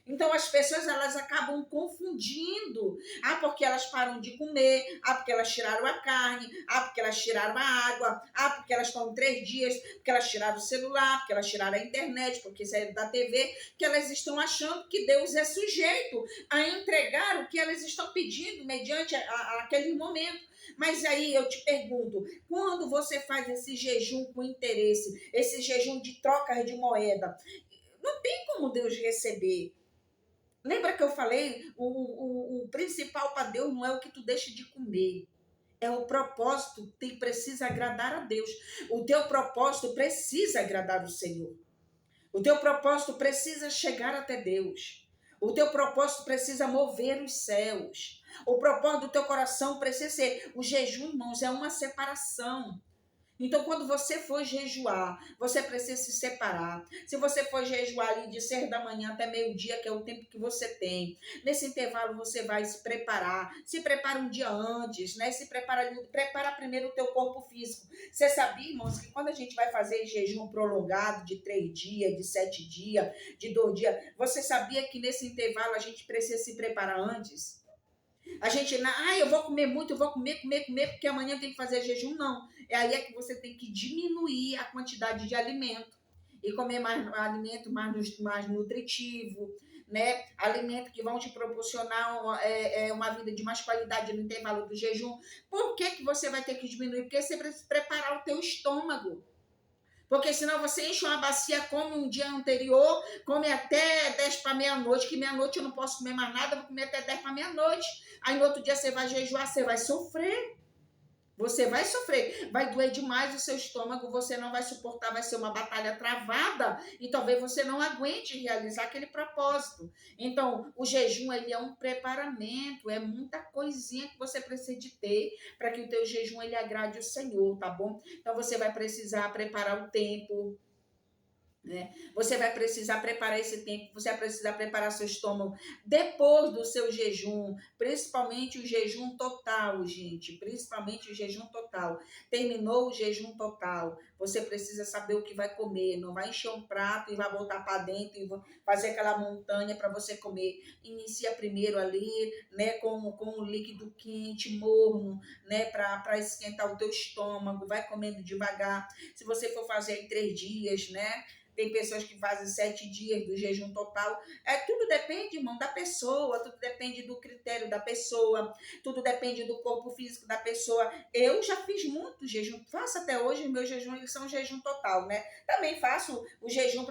Então as pessoas elas acabam confundindo. Ah, porque elas param de comer. Ah, porque elas tiraram a carne. Ah, porque elas tiraram a água. Ah, porque elas estão 3 dias. Porque elas tiraram o celular. Porque elas tiraram a internet. Porque saíram da TV. Que elas estão achando que Deus é sujeito a entregar o que elas estão pedindo mediante aquele momento. Mas aí eu te pergunto, quando você faz esse jejum com interesse, esse jejum de troca de moeda, não tem como Deus receber. Lembra que eu falei? O principal para Deus não é o que tu deixa de comer. É o propósito que precisa agradar a Deus. O teu propósito precisa agradar o Senhor. O teu propósito precisa chegar até Deus. O teu propósito precisa mover os céus. O propósito do teu coração precisa ser... O jejum, irmãos, é uma separação. Então, quando você for jejuar, você precisa se separar. Se você for jejuar ali de 6 da manhã até meio-dia, que é o tempo que você tem, nesse intervalo você vai se preparar. Se prepara um dia antes, né? Prepara primeiro o teu corpo físico. Você sabia, irmãos, que quando a gente vai fazer jejum prolongado de 3 dias, de 7 dias, de 2 dias, você sabia que nesse intervalo a gente precisa se preparar antes? A gente, eu vou comer muito, eu vou comer, porque amanhã tem que fazer jejum. Não. É aí que você tem que diminuir a quantidade de alimento e comer mais alimento mais nutritivo, né? Alimento que vão te proporcionar uma vida de mais qualidade no intervalo do jejum. Por que você vai ter que diminuir? Porque você precisa preparar o teu estômago. Porque senão você enche uma bacia, come um dia anterior, come até 10 para meia-noite, que meia-noite eu não posso comer mais nada, vou comer até 10 para meia-noite. Aí no outro dia você vai jejuar, você vai sofrer. Você vai sofrer, vai doer demais o seu estômago, você não vai suportar, vai ser uma batalha travada e talvez você não aguente realizar aquele propósito. Então, o jejum ele é um preparamento, é muita coisinha que você precisa de ter para que o teu jejum ele agrade o Senhor, tá bom? Então, você vai precisar preparar o tempo, né? Você vai precisar preparar esse tempo, você vai precisar preparar seu estômago depois do seu jejum, principalmente o jejum total, gente, principalmente o jejum total. Terminou o jejum total, você precisa saber o que vai comer, não vai encher um prato e vai botar para dentro e fazer aquela montanha para você comer. Inicia primeiro ali, né, com um líquido quente, morno, né, para esquentar o teu estômago, vai comendo devagar. Se você for fazer em 3 dias, né, tem pessoas que fazem 7 dias do jejum total. Tudo depende, irmão, da pessoa, tudo depende do critério da pessoa, tudo depende do corpo físico da pessoa. Eu já fiz muito jejum, faço até hoje, meus jejuns eles são jejum total, né? Também faço o jejum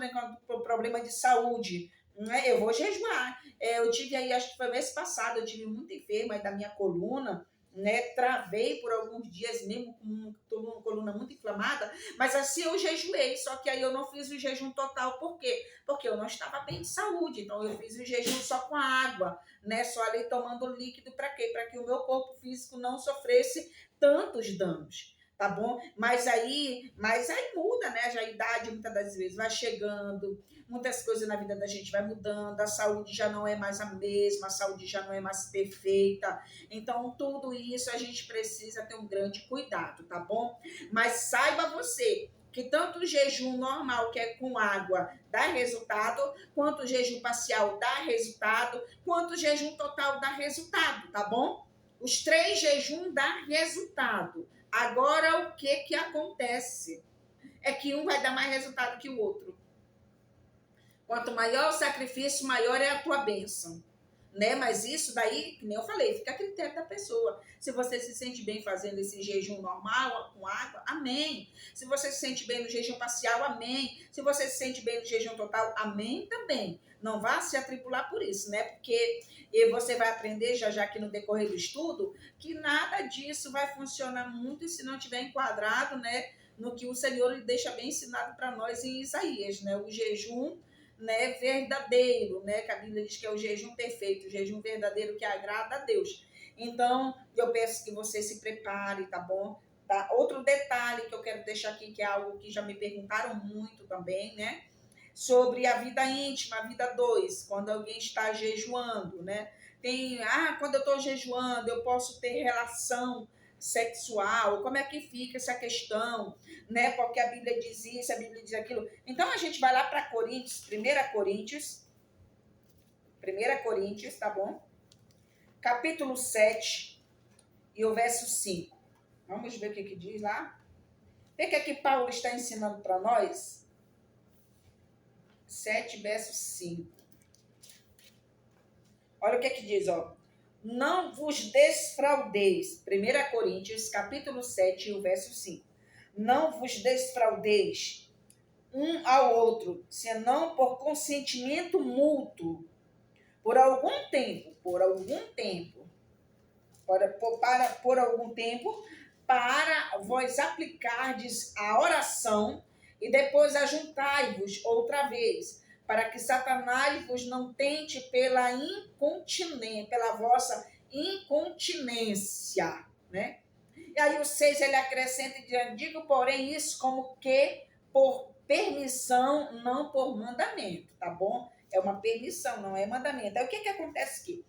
por problema de saúde, né? Eu vou jejuar. Eu tive aí, acho que foi mês passado, eu tive muito enferma aí da minha coluna, né? Travei por alguns dias mesmo com uma coluna muito inflamada, mas assim eu jejuei, só que aí eu não fiz o jejum total. Por quê? Porque eu não estava bem de saúde, então eu fiz o jejum só com a água, né? Só ali tomando líquido. Para quê? Para que o meu corpo físico não sofresse tantos danos, tá bom? Mas aí muda, né? Já a idade muitas das vezes vai chegando, muitas coisas na vida da gente vai mudando, a saúde já não é mais a mesma, a saúde já não é mais perfeita. Então, tudo isso a gente precisa ter um grande cuidado, tá bom? Mas saiba você que tanto o jejum normal, que é com água, dá resultado, quanto o jejum parcial dá resultado, quanto o jejum total dá resultado, tá bom? Os 3 jejuns dão resultado. Agora, o que acontece? É que um vai dar mais resultado que o outro. Quanto maior o sacrifício, maior é a tua bênção, né? Mas isso daí, que nem eu falei, fica a critério da pessoa. Se você se sente bem fazendo esse jejum normal, com água, amém. Se você se sente bem no jejum parcial, amém. Se você se sente bem no jejum total, amém também. Não vá se atribular por isso, né? Porque você vai aprender já aqui no decorrer do estudo que nada disso vai funcionar muito se não tiver enquadrado, né, no que o Senhor deixa bem ensinado para nós em Isaías, né? O jejum, né, verdadeiro, né, que a Bíblia diz que é o jejum perfeito, o jejum verdadeiro que agrada a Deus. Então, eu peço que você se prepare, tá bom? Tá? Outro detalhe que eu quero deixar aqui, que é algo que já me perguntaram muito também, né, sobre a vida íntima, a vida 2, quando alguém está jejuando, né? Quando eu estou jejuando, eu posso ter relação sexual, como é que fica essa questão, né? Porque a Bíblia diz isso, a Bíblia diz aquilo. Então a gente vai lá para Coríntios, 1 Coríntios, 1 Coríntios, tá bom? Capítulo 7 e o verso 5. Vamos ver o que diz lá. Vê o que é que Paulo está ensinando para nós? 7, verso 5. Olha o que diz, ó. Não vos desfraudeis. 1 Coríntios, capítulo 7, o verso 5. Não vos desfraudeis um ao outro, senão por consentimento mútuo, por algum tempo, para vós aplicardes a oração e depois ajuntai-vos outra vez, para que Satanás vos não tente pela incontinência, pela vossa incontinência, né? E aí o 6 ele acrescenta e diz, digo, porém, isso como que por permissão, não por mandamento, tá bom? É uma permissão, não é mandamento. Aí o que acontece aqui?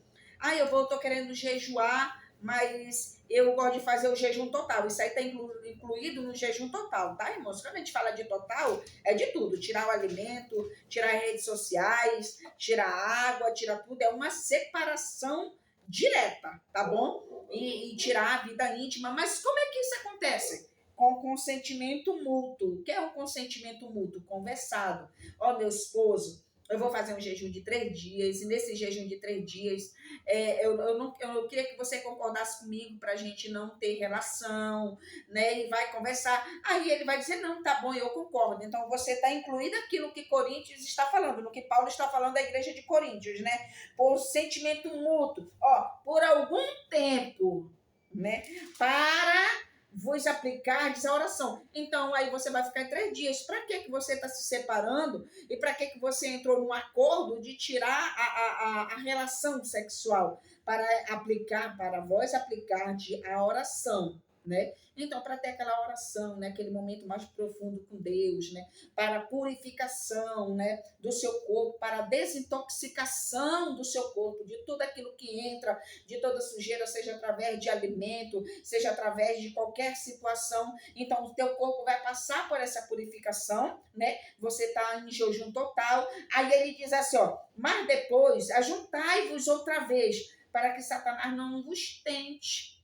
Eu tô querendo jejuar, mas eu gosto de fazer o jejum total. Isso aí está incluído no jejum total, tá, irmãos? Quando a gente fala de total, é de tudo. Tirar o alimento, tirar as redes sociais, tirar a água, tirar tudo. É uma separação direta, tá bom? E tirar a vida íntima. Mas como é que isso acontece? Com consentimento mútuo. O que é um consentimento mútuo? Conversado. Ó, meu esposo, eu vou fazer um jejum de 3 dias, e nesse jejum de 3 dias, eu queria que você concordasse comigo para a gente não ter relação, né? E vai conversar. Aí ele vai dizer, não, tá bom, eu concordo. Então você está incluído aqui no que Coríntios está falando, no que Paulo está falando da igreja de Coríntios, né? Por sentimento mútuo, ó, por algum tempo, né? Para vos aplicardes a oração. Então, aí você vai ficar 3 dias. Para que você está se separando? E para que você entrou num acordo de tirar a relação sexual? Para vós aplicardes a oração, né? Então, para ter aquela oração, né? Aquele momento mais profundo com Deus, né? Para a purificação, né? Do seu corpo, para a desintoxicação do seu corpo, de tudo aquilo que entra, de toda sujeira, seja através de alimento, seja através de qualquer situação. Então, o teu corpo vai passar por essa purificação, né? Você está em jejum total. Aí ele diz assim, ó, mas depois, ajuntai-vos outra vez, para que Satanás não vos tente,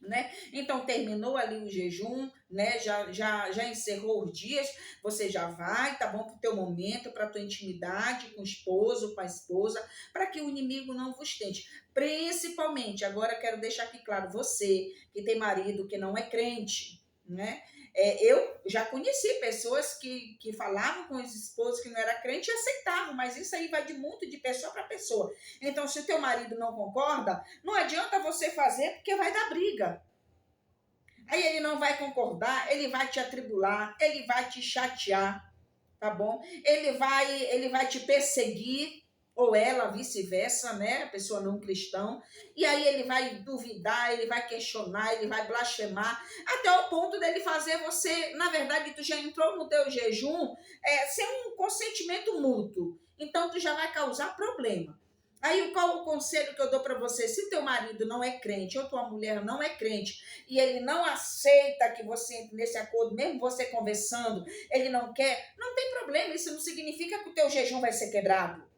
né? Então terminou ali o jejum, né? Já encerrou os dias, você já vai, tá bom, pro teu momento, para tua intimidade com o esposo, com a esposa, para que o inimigo não vos tente. Principalmente, agora quero deixar aqui claro, você que tem marido que não é crente, né? Eu já conheci pessoas que falavam com os esposos que não era crente e aceitavam, mas isso aí vai de muito de pessoa para pessoa. Então, se o teu marido não concorda, não adianta você fazer porque vai dar briga. Aí ele não vai concordar, ele vai te atribular, ele vai te chatear, tá bom? Ele vai te perseguir, ou ela, vice-versa, né? A pessoa não cristã. E aí ele vai duvidar, ele vai questionar, ele vai blasfemar, até o ponto dele fazer você, na verdade, tu já entrou no teu jejum sem um consentimento mútuo. Então, tu já vai causar problema. Aí, qual o conselho que eu dou para você? Se teu marido não é crente ou tua mulher não é crente e ele não aceita que você entre nesse acordo, mesmo você conversando, ele não quer, não tem problema. Isso não significa que o teu jejum vai ser quebrado,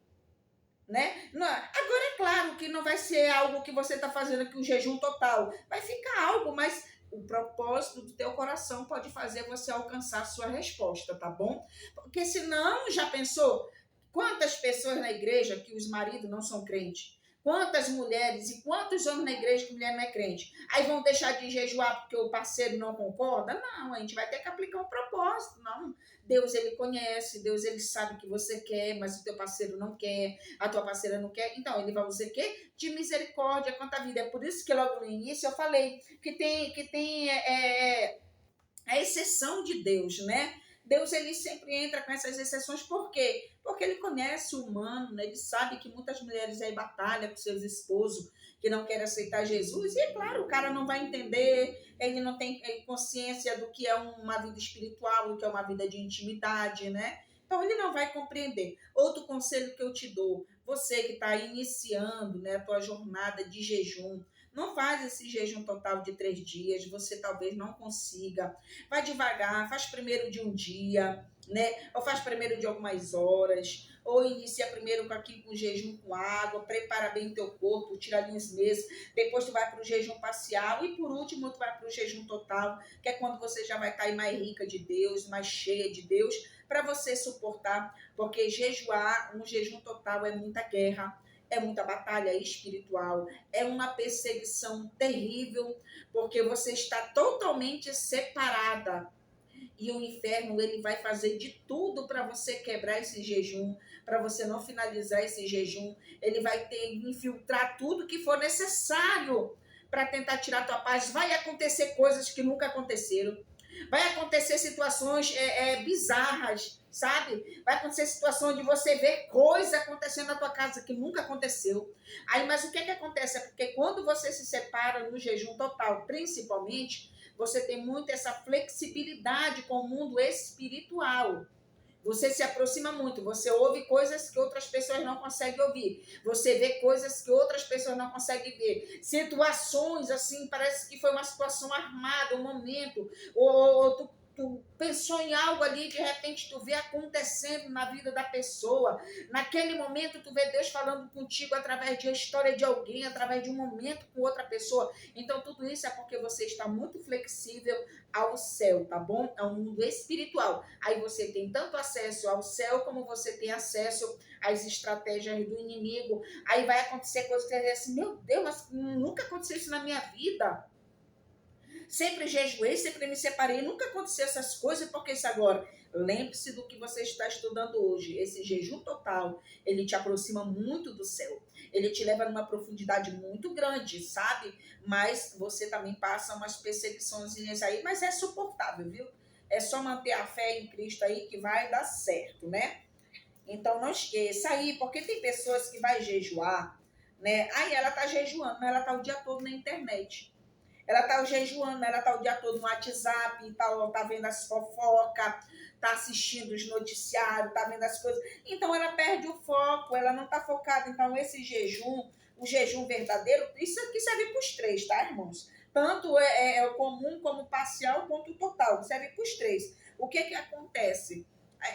né? Não, agora é claro que não vai ser algo que você está fazendo aqui, um jejum total. Vai ficar algo, mas o propósito do teu coração pode fazer você alcançar a sua resposta, tá bom? Porque senão, já pensou? Quantas pessoas na igreja que os maridos não são crentes? Quantas mulheres e quantos homens na igreja que a mulher não é crente? Aí vão deixar de jejuar porque o parceiro não concorda? Não, a gente vai ter que aplicar um propósito. Não, Deus ele conhece, Deus ele sabe o que você quer, mas o teu parceiro não quer, a tua parceira não quer. Então ele vai dizer que de misericórdia quanto a vida. É por isso que logo no início eu falei que tem a exceção de Deus, né? Deus ele sempre entra com essas exceções, por quê? Porque ele conhece o humano, né? Ele sabe que muitas mulheres aí batalham com seus esposos que não querem aceitar Jesus, e é claro, o cara não vai entender, ele não tem consciência do que é uma vida espiritual, do que é uma vida de intimidade, né? Então ele não vai compreender. Outro conselho que eu te dou, você que está iniciando, né, a tua jornada de jejum, não faz esse jejum total de 3 dias, você talvez não consiga. Vai devagar, faz primeiro de um dia, né? Ou faz primeiro de algumas horas, ou inicia primeiro com jejum com água, prepara bem o teu corpo, tira ali uns meses, depois tu vai para o jejum parcial e por último tu vai para o jejum total, que é quando você já vai estar aí mais rica de Deus, mais cheia de Deus, para você suportar, porque jejuar, um jejum total é muita guerra, é muita batalha espiritual, é uma perseguição terrível, porque você está totalmente separada. E o inferno, ele vai fazer de tudo para você quebrar esse jejum, para você não finalizar esse jejum. Ele vai infiltrar tudo que for necessário para tentar tirar a tua paz. Vai acontecer coisas que nunca aconteceram. Vai acontecer situações bizarras, sabe? Vai acontecer situações de você ver coisa acontecendo na tua casa que nunca aconteceu. Aí, mas o que acontece? É porque quando você se separa no jejum total, principalmente, você tem muito essa flexibilidade com o mundo espiritual. Você se aproxima muito, você ouve coisas que outras pessoas não conseguem ouvir. Você vê coisas que outras pessoas não conseguem ver. Situações assim, parece que foi uma situação armada, um momento, ou tu pensou em algo ali, de repente tu vê acontecendo na vida da pessoa. Naquele momento tu vê Deus falando contigo através de uma história de alguém, através de um momento com outra pessoa. Então tudo isso é porque você está muito flexível ao céu, tá bom? É um mundo espiritual. Aí você tem tanto acesso ao céu como você tem acesso às estratégias do inimigo. Aí vai acontecer coisas que você diz assim, meu Deus, mas nunca aconteceu isso na minha vida. Sempre jejuei, sempre me separei, nunca aconteceu essas coisas, porque isso agora? Lembre-se do que você está estudando hoje. Esse jejum total, ele te aproxima muito do céu. Ele te leva numa profundidade muito grande, sabe? Mas você também passa umas perseguições aí, mas é suportável, viu? É só manter a fé em Cristo aí que vai dar certo, né? Então não esqueça aí, porque tem pessoas que vai jejuar, né? Aí ela tá jejuando, mas ela tá o dia todo na internet. Ela tá jejuando, ela tá o dia todo no WhatsApp, tá vendo as fofocas, tá assistindo os noticiários, tá vendo as coisas. Então ela perde o foco, ela não tá focada. Então esse jejum, o jejum verdadeiro, isso aqui serve para os três, tá, irmãos? Tanto é o comum como parcial, quanto o total, serve para os três. O que acontece?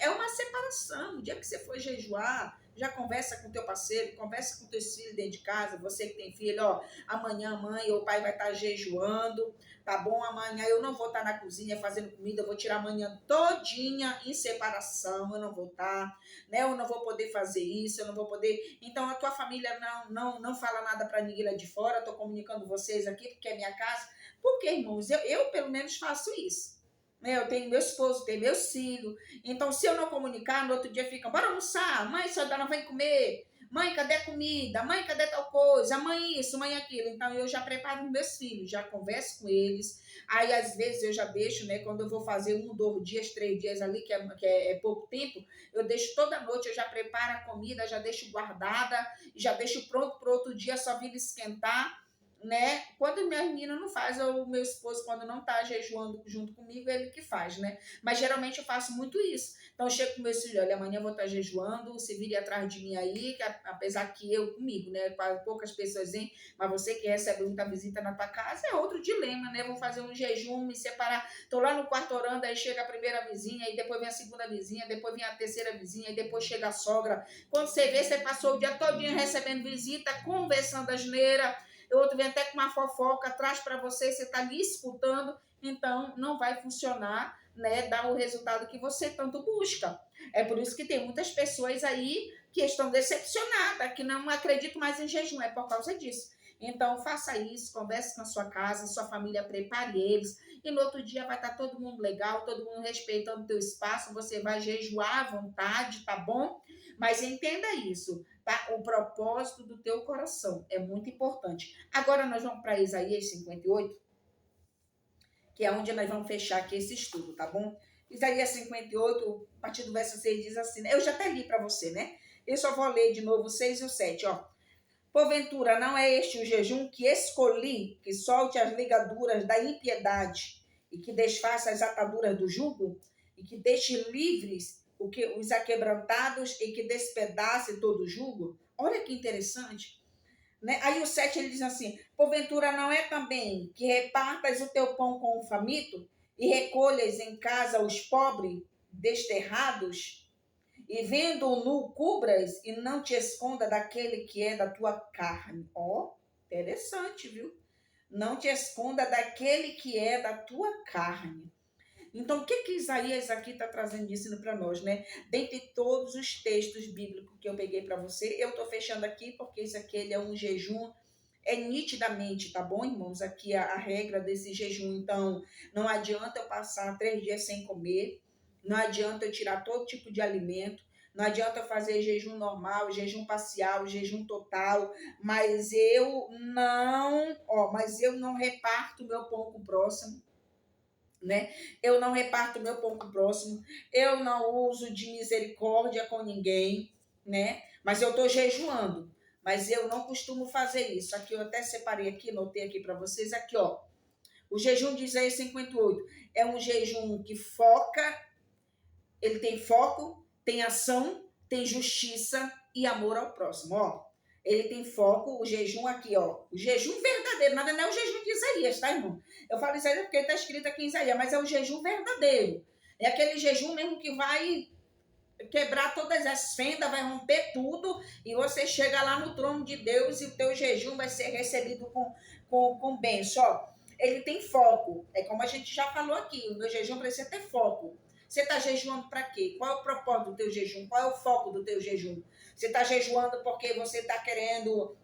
É uma separação. O dia que você for jejuar, já conversa com teu parceiro, conversa com teus filhos dentro de casa, você que tem filho, ó, amanhã a mãe ou o pai vai estar jejuando, tá bom? Amanhã eu não vou estar na cozinha fazendo comida, eu vou tirar a manhã todinha em separação, eu não vou estar, né? Eu não vou poder fazer isso, eu não vou poder. Então a tua família não fala nada para ninguém lá de fora, eu tô comunicando vocês aqui porque é minha casa. Porque, irmãos, eu pelo menos faço isso. Eu tenho meu esposo, tenho meus filhos. Então, se eu não comunicar, no outro dia ficam, bora almoçar, mãe, só não vem comer. Mãe, cadê a comida? Mãe, cadê tal coisa? Mãe, isso, mãe, aquilo. Então, eu já preparo os meus filhos, já converso com eles. Aí, às vezes, eu já deixo, né? Quando eu vou fazer 1, 2 dias, 3 dias ali, que é pouco tempo, eu deixo toda noite, eu já preparo a comida, já deixo guardada, já deixo pronto para outro dia, só vir esquentar, né? Quando minha menina não faz, ou o meu esposo, quando não tá jejuando junto comigo, ele que faz, né? Mas geralmente eu faço muito isso. Então eu chego com meus filhos, olha, amanhã eu vou estar jejuando, você vire atrás de mim aí, que apesar que eu comigo, né? Poucas pessoas vêm, mas você que recebe muita visita na tua casa é outro dilema, né? Vou fazer um jejum, me separar, tô lá no quarto orando, aí chega a primeira vizinha, aí depois vem a segunda vizinha, depois vem a terceira vizinha, aí depois chega a sogra. Quando você vê, você passou o dia todinho recebendo visita, conversando asneira, o outro vem até com uma fofoca atrás para você, você está ali escutando, então não vai funcionar, né, dar o resultado que você tanto busca. É por isso que tem muitas pessoas aí que estão decepcionadas, que não acreditam mais em jejum, é por causa disso. Então faça isso, converse com a sua casa, sua família, prepare eles, e no outro dia vai estar todo mundo legal, todo mundo respeitando o teu espaço, você vai jejuar à vontade, tá bom? Mas entenda isso, tá? O propósito do teu coração é muito importante. Agora nós vamos para Isaías 58, que é onde nós vamos fechar aqui esse estudo, tá bom? Isaías 58, a partir do verso 6 diz assim, né? Eu já até li para você, né? Eu só vou ler de novo o 6 e o 7, ó. Porventura, não é este o jejum que escolhi, que solte as ligaduras da impiedade e que desfaça as ataduras do jugo e que deixe livres os aquebrantados e que despedace todo o jugo? Olha que interessante, né? Aí o 7 ele diz assim, porventura não é também que repartas o teu pão com o faminto e recolhas em casa os pobres desterrados E vendo o nu, cubras e não te esconda daquele que é da tua carne. Ó, interessante, viu? Não te esconda daquele que é da tua carne. Então, o que que Isaías aqui está trazendo de ensino para nós, né? Dentre todos os textos bíblicos que eu peguei para você, eu estou fechando aqui porque isso aqui ele é um jejum, é nitidamente, tá bom, irmãos? Aqui a regra desse jejum. Então, não adianta eu passar 3 dias sem comer, não adianta eu tirar todo tipo de alimento, não adianta eu fazer jejum normal, jejum parcial, jejum total, mas eu não reparto meu pão com o próximo, né? Eu não reparto meu pão com o próximo, eu não uso de misericórdia com ninguém, né? Mas eu estou jejuando, mas eu não costumo fazer isso. Aqui eu até separei aqui, notei aqui para vocês, aqui ó, o jejum de Isaías 58 é um jejum que foca, ele tem foco, tem ação, tem justiça e amor ao próximo, ó. Ele tem foco, o jejum aqui, ó. O jejum verdadeiro, nada não é o jejum de Isaías, tá, irmão? Eu falo Isaías porque está escrito aqui em Isaías, mas é o jejum verdadeiro. É aquele jejum mesmo que vai quebrar todas as fendas, vai romper tudo, e você chega lá no trono de Deus e o teu jejum vai ser recebido com bênção, ó. Ele tem foco, é como a gente já falou aqui, o meu jejum precisa ter foco. Você está jejuando para quê? Qual é o propósito do teu jejum? Qual é o foco do teu jejum? Você está jejuando porque você está querendo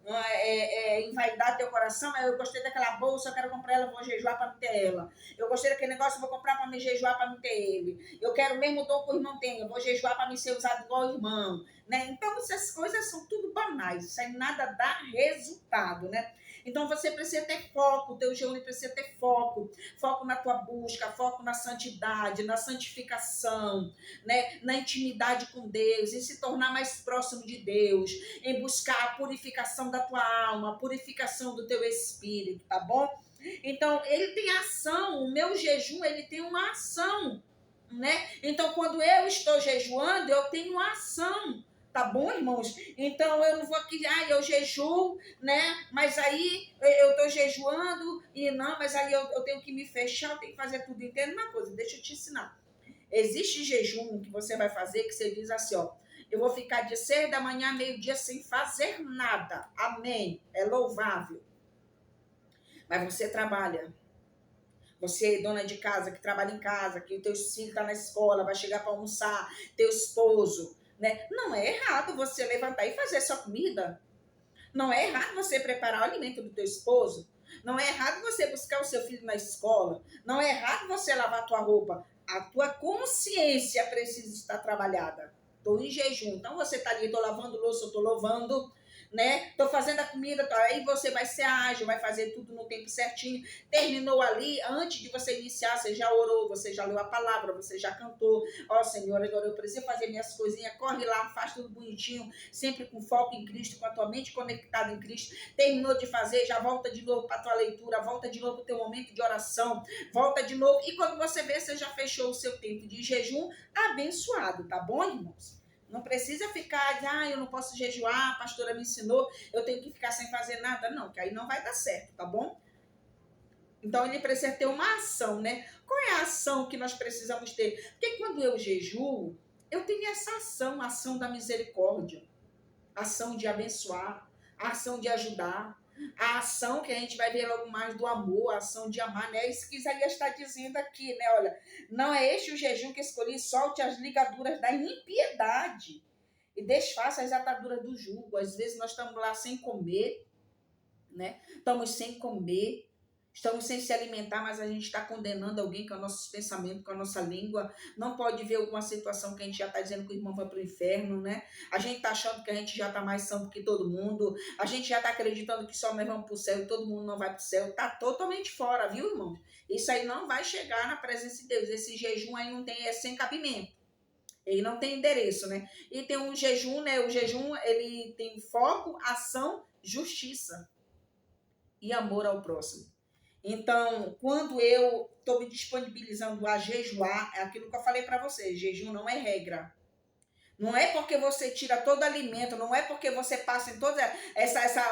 envaidar teu coração? Eu gostei daquela bolsa, eu quero comprar ela, vou jejuar para me ter ela. Eu gostei daquele negócio, vou comprar para me jejuar para me ter ele. Eu quero o mesmo dom que o irmão tem, eu vou jejuar para me ser usado igual o irmão. Né? Então, essas coisas são tudo banais, isso aí nada dá resultado, né? Então você precisa ter foco, o teu jejum precisa ter foco, foco na tua busca, foco na santidade, na santificação, né? Na intimidade com Deus, em se tornar mais próximo de Deus, em buscar a purificação da tua alma, a purificação do teu espírito, tá bom? Então, ele tem ação, o meu jejum, ele tem uma ação, né? Então, quando eu estou jejuando, eu tenho ação. Tá bom, irmãos? Então, eu não vou aqui, eu jejuo, né? Mas aí eu tô jejuando e não, mas aí eu tenho que me fechar, eu tenho que fazer tudo inteiro. Uma coisa, deixa eu te ensinar. Existe jejum que você vai fazer que você diz assim, ó, eu vou ficar de 6 da manhã a meio-dia sem fazer nada. Amém. É louvável. Mas você trabalha. Você, dona de casa, que trabalha em casa, que o teu filho está na escola, vai chegar para almoçar, teu esposo, né? Não é errado você levantar e fazer sua comida. Não é errado você preparar o alimento do teu esposo. Não é errado você buscar o seu filho na escola. Não é errado você lavar a tua roupa. A tua consciência precisa estar trabalhada. Estou em jejum. Então você está ali, estou lavando louça, estou louvando, né? Estou fazendo a comida, aí você vai ser ágil, vai fazer tudo no tempo certinho. Terminou ali, antes de você iniciar, você já orou, você já leu a palavra, você já cantou. Ó, Senhor, agora eu preciso fazer minhas coisinhas, corre lá, faz tudo bonitinho, sempre com foco em Cristo, com a tua mente conectada em Cristo. Terminou de fazer, já volta de novo para a tua leitura, volta de novo para o teu momento de oração, volta de novo. E quando você vê, você já fechou o seu tempo de jejum abençoado, tá bom, irmãos? Não precisa ficar de, eu não posso jejuar, a pastora me ensinou, eu tenho que ficar sem fazer nada. Não, que aí não vai dar certo, tá bom? Então, ele precisa ter uma ação, né? Qual é a ação que nós precisamos ter? Porque quando eu jejuo, eu tenho essa ação, a ação da misericórdia, a ação de abençoar, a ação de ajudar, a ação que a gente vai ver logo mais do amor, a ação de amar, né? É isso que Isaías está dizendo aqui, né? Olha, não é este o jejum que escolhi, solte as ligaduras da impiedade e desfaça as ataduras do jugo. Às vezes nós estamos lá sem comer, né? Estamos sem comer, estamos sem se alimentar, mas a gente está condenando alguém com os nossos pensamentos, com a nossa língua. Não pode ver alguma situação que a gente já está dizendo que o irmão vai para o inferno, né? A gente está achando que a gente já está mais santo que todo mundo. A gente já está acreditando que só nós vamos para o céu e todo mundo não vai para o céu. Está totalmente fora, viu, irmão? Isso aí não vai chegar na presença de Deus. Esse jejum aí não tem, é sem cabimento. Ele não tem endereço, né? E tem um jejum, né? O jejum, ele tem foco, ação, justiça e amor ao próximo. Então, quando eu estou me disponibilizando a jejuar, é aquilo que eu falei para você, jejum não é regra. Não é porque você tira todo alimento, não é porque você passa em toda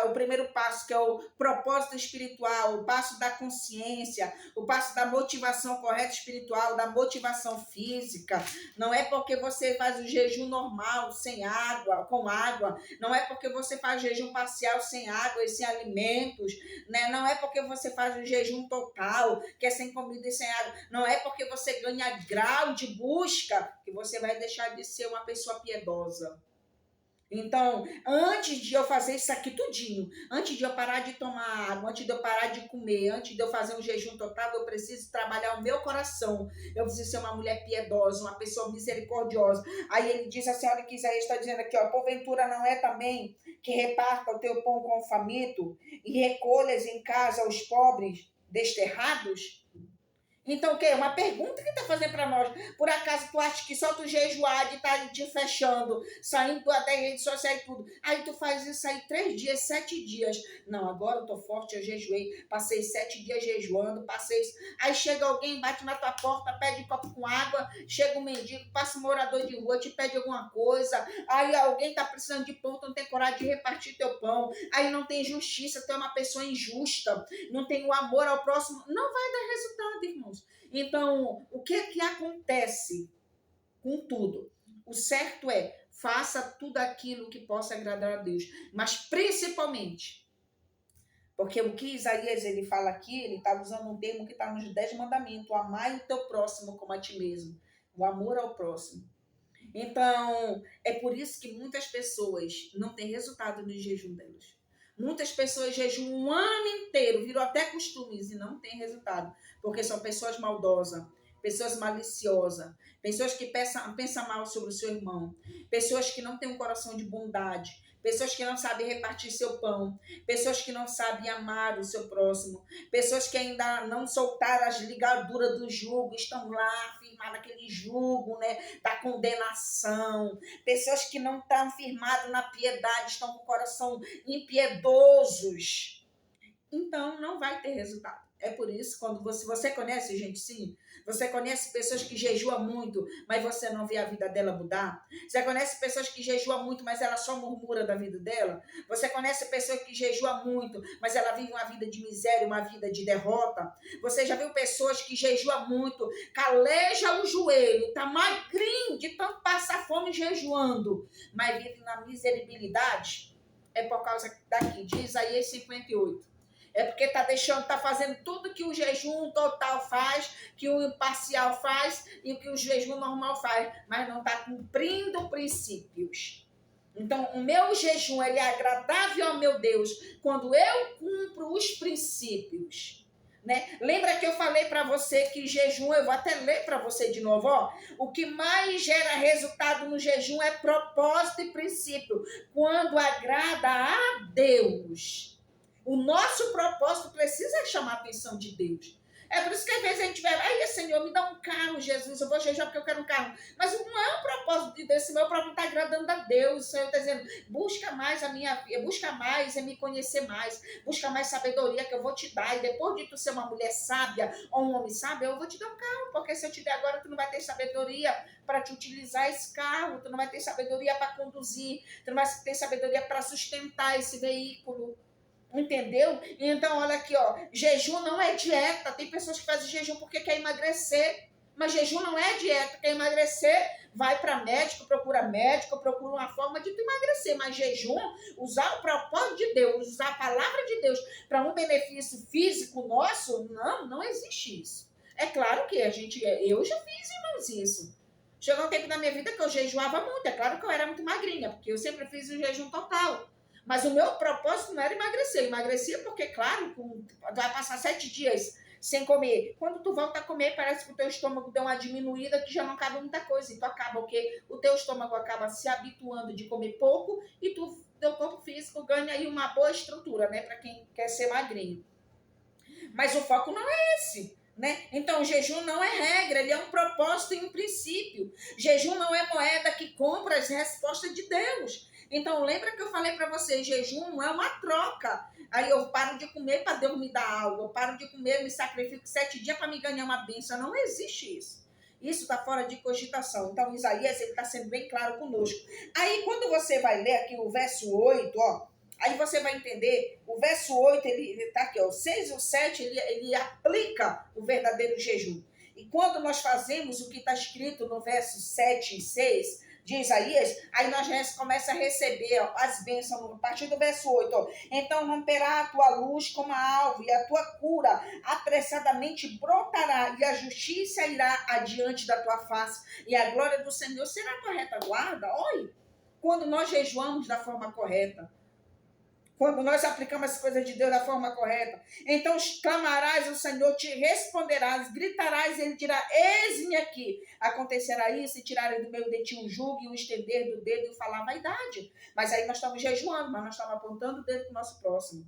o primeiro passo, que é o propósito espiritual, o passo da consciência, o passo da motivação correta espiritual, da motivação física. Não é porque você faz o jejum normal, sem água, com água. Não é porque você faz jejum parcial sem água e sem alimentos, né? Não é porque você faz o jejum total, que é sem comida e sem água. Não é porque você ganha grau de busca que você vai deixar de ser uma pessoa piedosa. Então, antes de eu fazer isso aqui tudinho, antes de eu parar de tomar água, antes de eu parar de comer, antes de eu fazer um jejum total, eu preciso trabalhar o meu coração. Eu preciso ser uma mulher piedosa, uma pessoa misericordiosa. Aí ele diz, a senhora que Isaías está dizendo aqui, ó, porventura não é também que reparta o teu pão com o faminto e recolhas em casa os pobres desterrados? Então, o quê? Uma pergunta que está fazendo para nós. Por acaso tu acha que só tu jejuar de tá te fechando, saindo até redes sociais e tudo, aí tu faz isso aí 3 dias, 7 dias. Não, agora eu tô forte, eu jejuei, passei 7 dias jejuando, passei isso. Aí chega alguém, bate na tua porta, pede um copo com água, chega um mendigo, passa um morador de rua, te pede alguma coisa, aí alguém tá precisando de pão, tu não tem coragem de repartir teu pão, aí não tem justiça, tu é uma pessoa injusta, não tem o amor ao próximo, não vai dar resultado, irmão. Então, o que é que acontece com tudo? O certo é, faça tudo aquilo que possa agradar a Deus, mas principalmente, porque o que Isaías ele fala aqui, ele está usando um termo que está nos 10 mandamentos, amai o teu próximo como a ti mesmo, o amor ao próximo. Então, é por isso que muitas pessoas não têm resultado no jejum delas. Muitas pessoas jejuam um ano inteiro, viram até costumes e não tem resultado, porque são pessoas maldosas, pessoas maliciosas, pessoas que pensam mal sobre o seu irmão, pessoas que não têm um coração de bondade, pessoas que não sabem repartir seu pão, pessoas que não sabem amar o seu próximo, pessoas que ainda não soltaram as ligaduras do jugo, estão lá firmadas naquele jugo, né, da condenação, pessoas que não estão firmadas na piedade, estão com o coração impiedosos. Então, não vai ter resultado. É por isso, quando você conhece, gente, sim, você conhece pessoas que jejuam muito, mas você não vê a vida dela mudar. Você conhece pessoas que jejuam muito, mas ela só murmura da vida dela. Você conhece pessoas que jejuam muito, mas ela vive uma vida de miséria, uma vida de derrota. Você já viu pessoas que jejuam muito, caleja o joelho, tá magrinho de tanto passar fome jejuando, mas vive na miserabilidade? É por causa daqui, de Isaías 58. É porque tá fazendo tudo que o jejum total faz, que o parcial faz e que o jejum normal faz, mas não está cumprindo princípios. Então, o meu jejum ele é agradável ao meu Deus quando eu cumpro os princípios. Né? Lembra que eu falei para você que jejum, eu vou até ler para você de novo, ó. O que mais gera resultado no jejum é propósito e princípio, quando agrada a Deus. O nosso propósito precisa chamar a atenção de Deus. É por isso que às vezes a gente vai, ai, Senhor, me dá um carro, Jesus, eu vou jejuar porque eu quero um carro. Mas não é o propósito de Deus, esse meu propósito está agradando a Deus. O Senhor está dizendo, busca mais a minha vida, busca mais me conhecer mais, busca mais sabedoria que eu vou te dar. E depois de tu ser uma mulher sábia ou um homem sábio, eu vou te dar um carro, porque se eu te der agora, tu não vai ter sabedoria para te utilizar esse carro, tu não vai ter sabedoria para conduzir, tu não vai ter sabedoria para sustentar esse veículo. Entendeu? Então, olha aqui, ó. Jejum não é dieta. Tem pessoas que fazem jejum porque quer emagrecer. Mas jejum não é dieta. Quer emagrecer, vai para médico, procura uma forma de tu emagrecer. Mas jejum, usar o propósito de Deus, usar a palavra de Deus para um benefício físico nosso, não existe isso. É claro que eu já fiz, irmãos, isso. Chegou um tempo na minha vida que eu jejuava muito. É claro que eu era muito magrinha, porque eu sempre fiz o jejum total. Mas o meu propósito não era emagrecer. Eu emagrecia porque, claro, vai passar 7 dias sem comer. Quando tu volta a comer, parece que o teu estômago deu uma diminuída que já não cabe muita coisa. E tu acaba, porque o teu estômago acaba se habituando de comer pouco e teu corpo físico ganha aí uma boa estrutura, né? Para quem quer ser magrinho. Mas o foco não é esse. Né? Então, o jejum não é regra, ele é um propósito e um princípio. Jejum não é moeda que compra as respostas de Deus. Então, lembra que eu falei para vocês, jejum não é uma troca. Aí eu paro de comer para Deus me dar algo, eu paro de comer, me sacrifico 7 dias para me ganhar uma bênção. Não existe isso. Isso está fora de cogitação. Então, Isaías está sendo bem claro conosco. Aí, quando você vai ler aqui o verso 8, ó, aí você vai entender, o verso 8, ele está aqui, ó, o 6 e o 7, ele aplica o verdadeiro jejum. E quando nós fazemos o que está escrito no verso 7 e 6 de Isaías, aí nós começamos a receber ó, as bênçãos a partir do verso 8. Ó. Então romperá a tua luz como a alva, e a tua cura apressadamente brotará, e a justiça irá adiante da tua face, e a glória do Senhor será a tua retaguarda. Olha, quando nós jejuamos da forma correta, quando nós aplicamos as coisas de Deus da forma correta, então clamarás, o Senhor te responderás, gritarás, ele dirá, eis-me aqui. Acontecerá isso, e tirarem do meio de ti o jugo, e o estender do dedo, e o falar vaidade. Mas aí nós estamos jejuando, mas nós estamos apontando o dedo para o nosso próximo.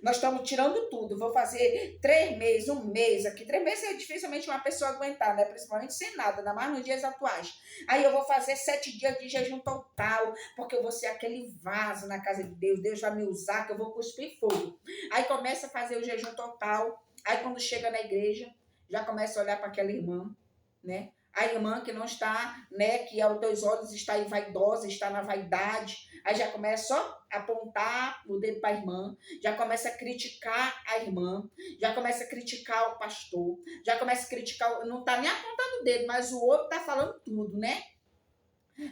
Nós estamos tirando tudo. Vou fazer 3 meses, 1 mês aqui. 3 meses é dificilmente uma pessoa aguentar, né? Principalmente sem nada, ainda mais nos dias atuais. Aí eu vou fazer 7 dias de jejum total, porque eu vou ser aquele vaso na casa de Deus. Deus vai me usar, que eu vou cuspir fogo. Aí começa a fazer o jejum total. Aí quando chega na igreja, já começa a olhar para aquela irmã, né? A irmã que não está, né, que aos teus olhos está aí vaidosa, está na vaidade, aí já começa a apontar o dedo para a irmã, já começa a criticar a irmã, já começa a criticar o pastor, já começa a criticar, não está nem apontando o dedo, mas o outro está falando tudo, né?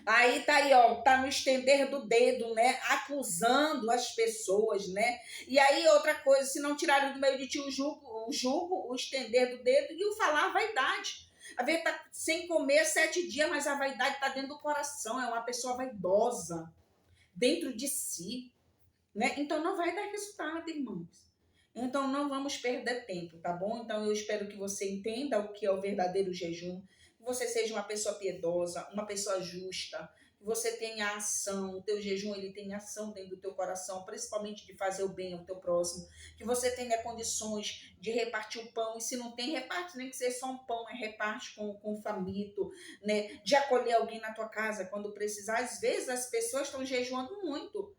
Aí tá aí, ó, tá no estender do dedo, né? Acusando as pessoas, né? E aí outra coisa, se não tirarem do meio de ti o jugo, o estender do dedo e o falar a vaidade. A ver, tá sem comer 7 dias, mas a vaidade tá dentro do coração, é uma pessoa vaidosa, dentro de si, né? Então não vai dar resultado, irmãos. Então não vamos perder tempo, tá bom? Então eu espero que você entenda o que é o verdadeiro jejum, que você seja uma pessoa piedosa, uma pessoa justa, que você tenha ação, o teu jejum ele tem ação dentro do teu coração, principalmente de fazer o bem ao teu próximo, que você tenha condições de repartir o pão, e se não tem, reparte, nem que seja só um pão, reparte com o faminto, né? De acolher alguém na tua casa quando precisar. Às vezes as pessoas estão jejuando muito.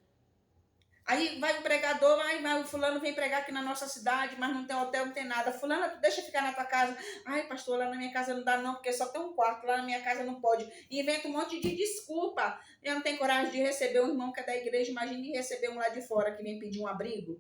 Aí vai o pregador, vai, o fulano vem pregar aqui na nossa cidade, mas não tem hotel, não tem nada. Fulano, deixa eu ficar na tua casa. Ai, pastor, lá na minha casa não dá não, porque só tem um quarto, lá na minha casa não pode. Inventa um monte de desculpa. Eu não tenho coragem de receber um irmão que é da igreja, imagine receber um lá de fora que vem pedir um abrigo.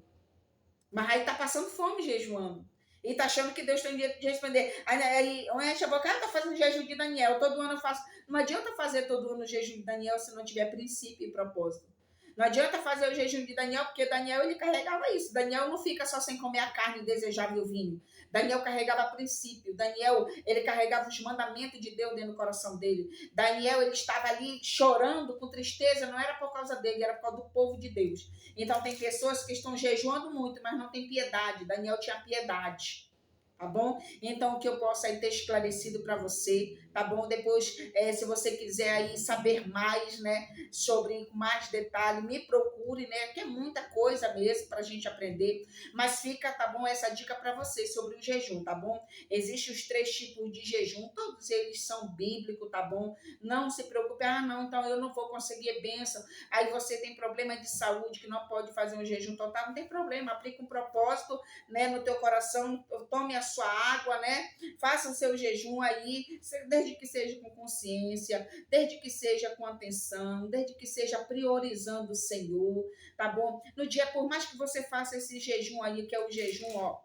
Mas aí tá passando fome jejuando. E tá achando que Deus tem direito de responder. Aí enche a boca, tá fazendo jejum de Daniel. Todo ano eu faço. Não adianta fazer todo ano o jejum de Daniel se não tiver princípio e propósito. Não adianta fazer o jejum de Daniel, porque Daniel ele carregava isso. Daniel não fica só sem comer a carne e desejar o vinho. Daniel carregava princípio. Daniel, ele carregava os mandamentos de Deus dentro do coração dele. Daniel, ele estava ali chorando com tristeza, não era por causa dele, era por causa do povo de Deus. Então tem pessoas que estão jejuando muito, mas não tem piedade. Daniel tinha piedade. Tá bom? Então, que eu possa aí ter esclarecido para você, tá bom? Depois, se você quiser aí saber mais, né, sobre mais detalhe, me procure, né, que é muita coisa mesmo para a gente aprender, mas fica, tá bom, essa dica para você sobre o jejum, tá bom? Existem os 3 tipos de jejum, todos eles são bíblicos, tá bom? Não se preocupe, não, então eu não vou conseguir bênção, aí você tem problema de saúde que não pode fazer um jejum total, não tem problema, aplica um propósito, né, no teu coração, tome a sua água, né? Faça o seu jejum aí, desde que seja com consciência, desde que seja com atenção, desde que seja priorizando o Senhor, tá bom? No dia, por mais que você faça esse jejum aí, que é o jejum, ó,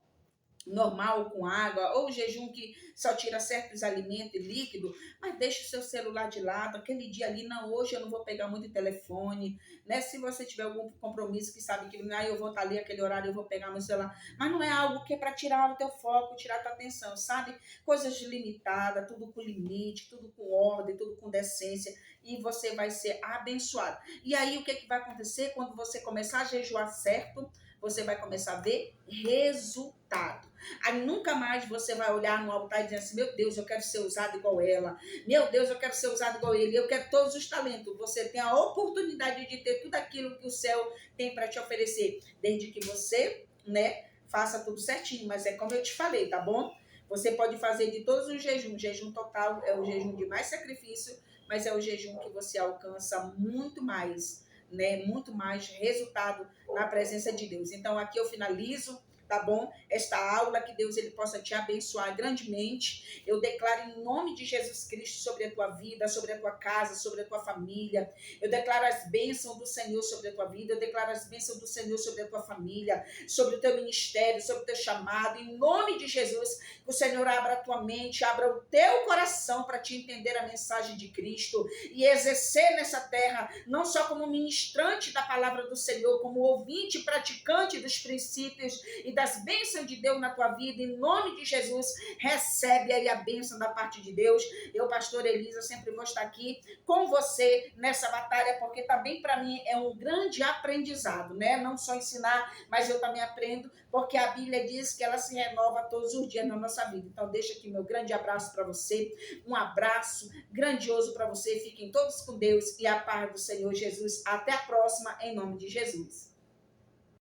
normal com água, ou jejum que só tira certos alimentos e líquido, mas deixa o seu celular de lado, aquele dia ali, não, hoje eu não vou pegar muito telefone, né? Se você tiver algum compromisso que sabe que eu vou estar ali, aquele horário eu vou pegar meu celular, mas não é algo que é para tirar o teu foco, tirar a tua atenção, sabe? Coisas limitadas, tudo com limite, tudo com ordem, tudo com decência, e você vai ser abençoado. E aí o que vai acontecer quando você começar a jejuar certo? Você vai começar a ver resultado. Aí nunca mais você vai olhar no altar e dizer assim, meu Deus, eu quero ser usado igual ela. Meu Deus, eu quero ser usado igual ele. Eu quero todos os talentos. Você tem a oportunidade de ter tudo aquilo que o céu tem para te oferecer. Desde que você, né, faça tudo certinho. Mas é como eu te falei, tá bom? Você pode fazer de todos os jejuns. O jejum total é o jejum de mais sacrifício, mas é o jejum que você alcança muito mais, né? Muito mais resultado na presença de Deus. Então aqui eu finalizo, tá bom? Esta aula, que Deus ele possa te abençoar grandemente. Eu declaro em nome de Jesus Cristo sobre a tua vida, sobre a tua casa, sobre a tua família. Eu declaro as bênçãos do Senhor sobre a tua vida, eu declaro as bênçãos do Senhor sobre a tua família, sobre o teu ministério, sobre o teu chamado. Em nome de Jesus, que o Senhor abra a tua mente, abra o teu coração para te entender a mensagem de Cristo e exercer nessa terra, não só como ministrante da palavra do Senhor, como ouvinte e praticante dos princípios e das bênçãos de Deus na tua vida. Em nome de Jesus, recebe aí a bênção da parte de Deus. Eu, pastor Elisa, sempre vou estar aqui com você nessa batalha, porque também para mim é um grande aprendizado, né? Não só ensinar, mas eu também aprendo, porque a Bíblia diz que ela se renova todos os dias na nossa vida. Então deixa aqui meu grande abraço para você, um abraço grandioso para você. Fiquem todos com Deus e a paz do Senhor Jesus. Até a próxima, em nome de Jesus.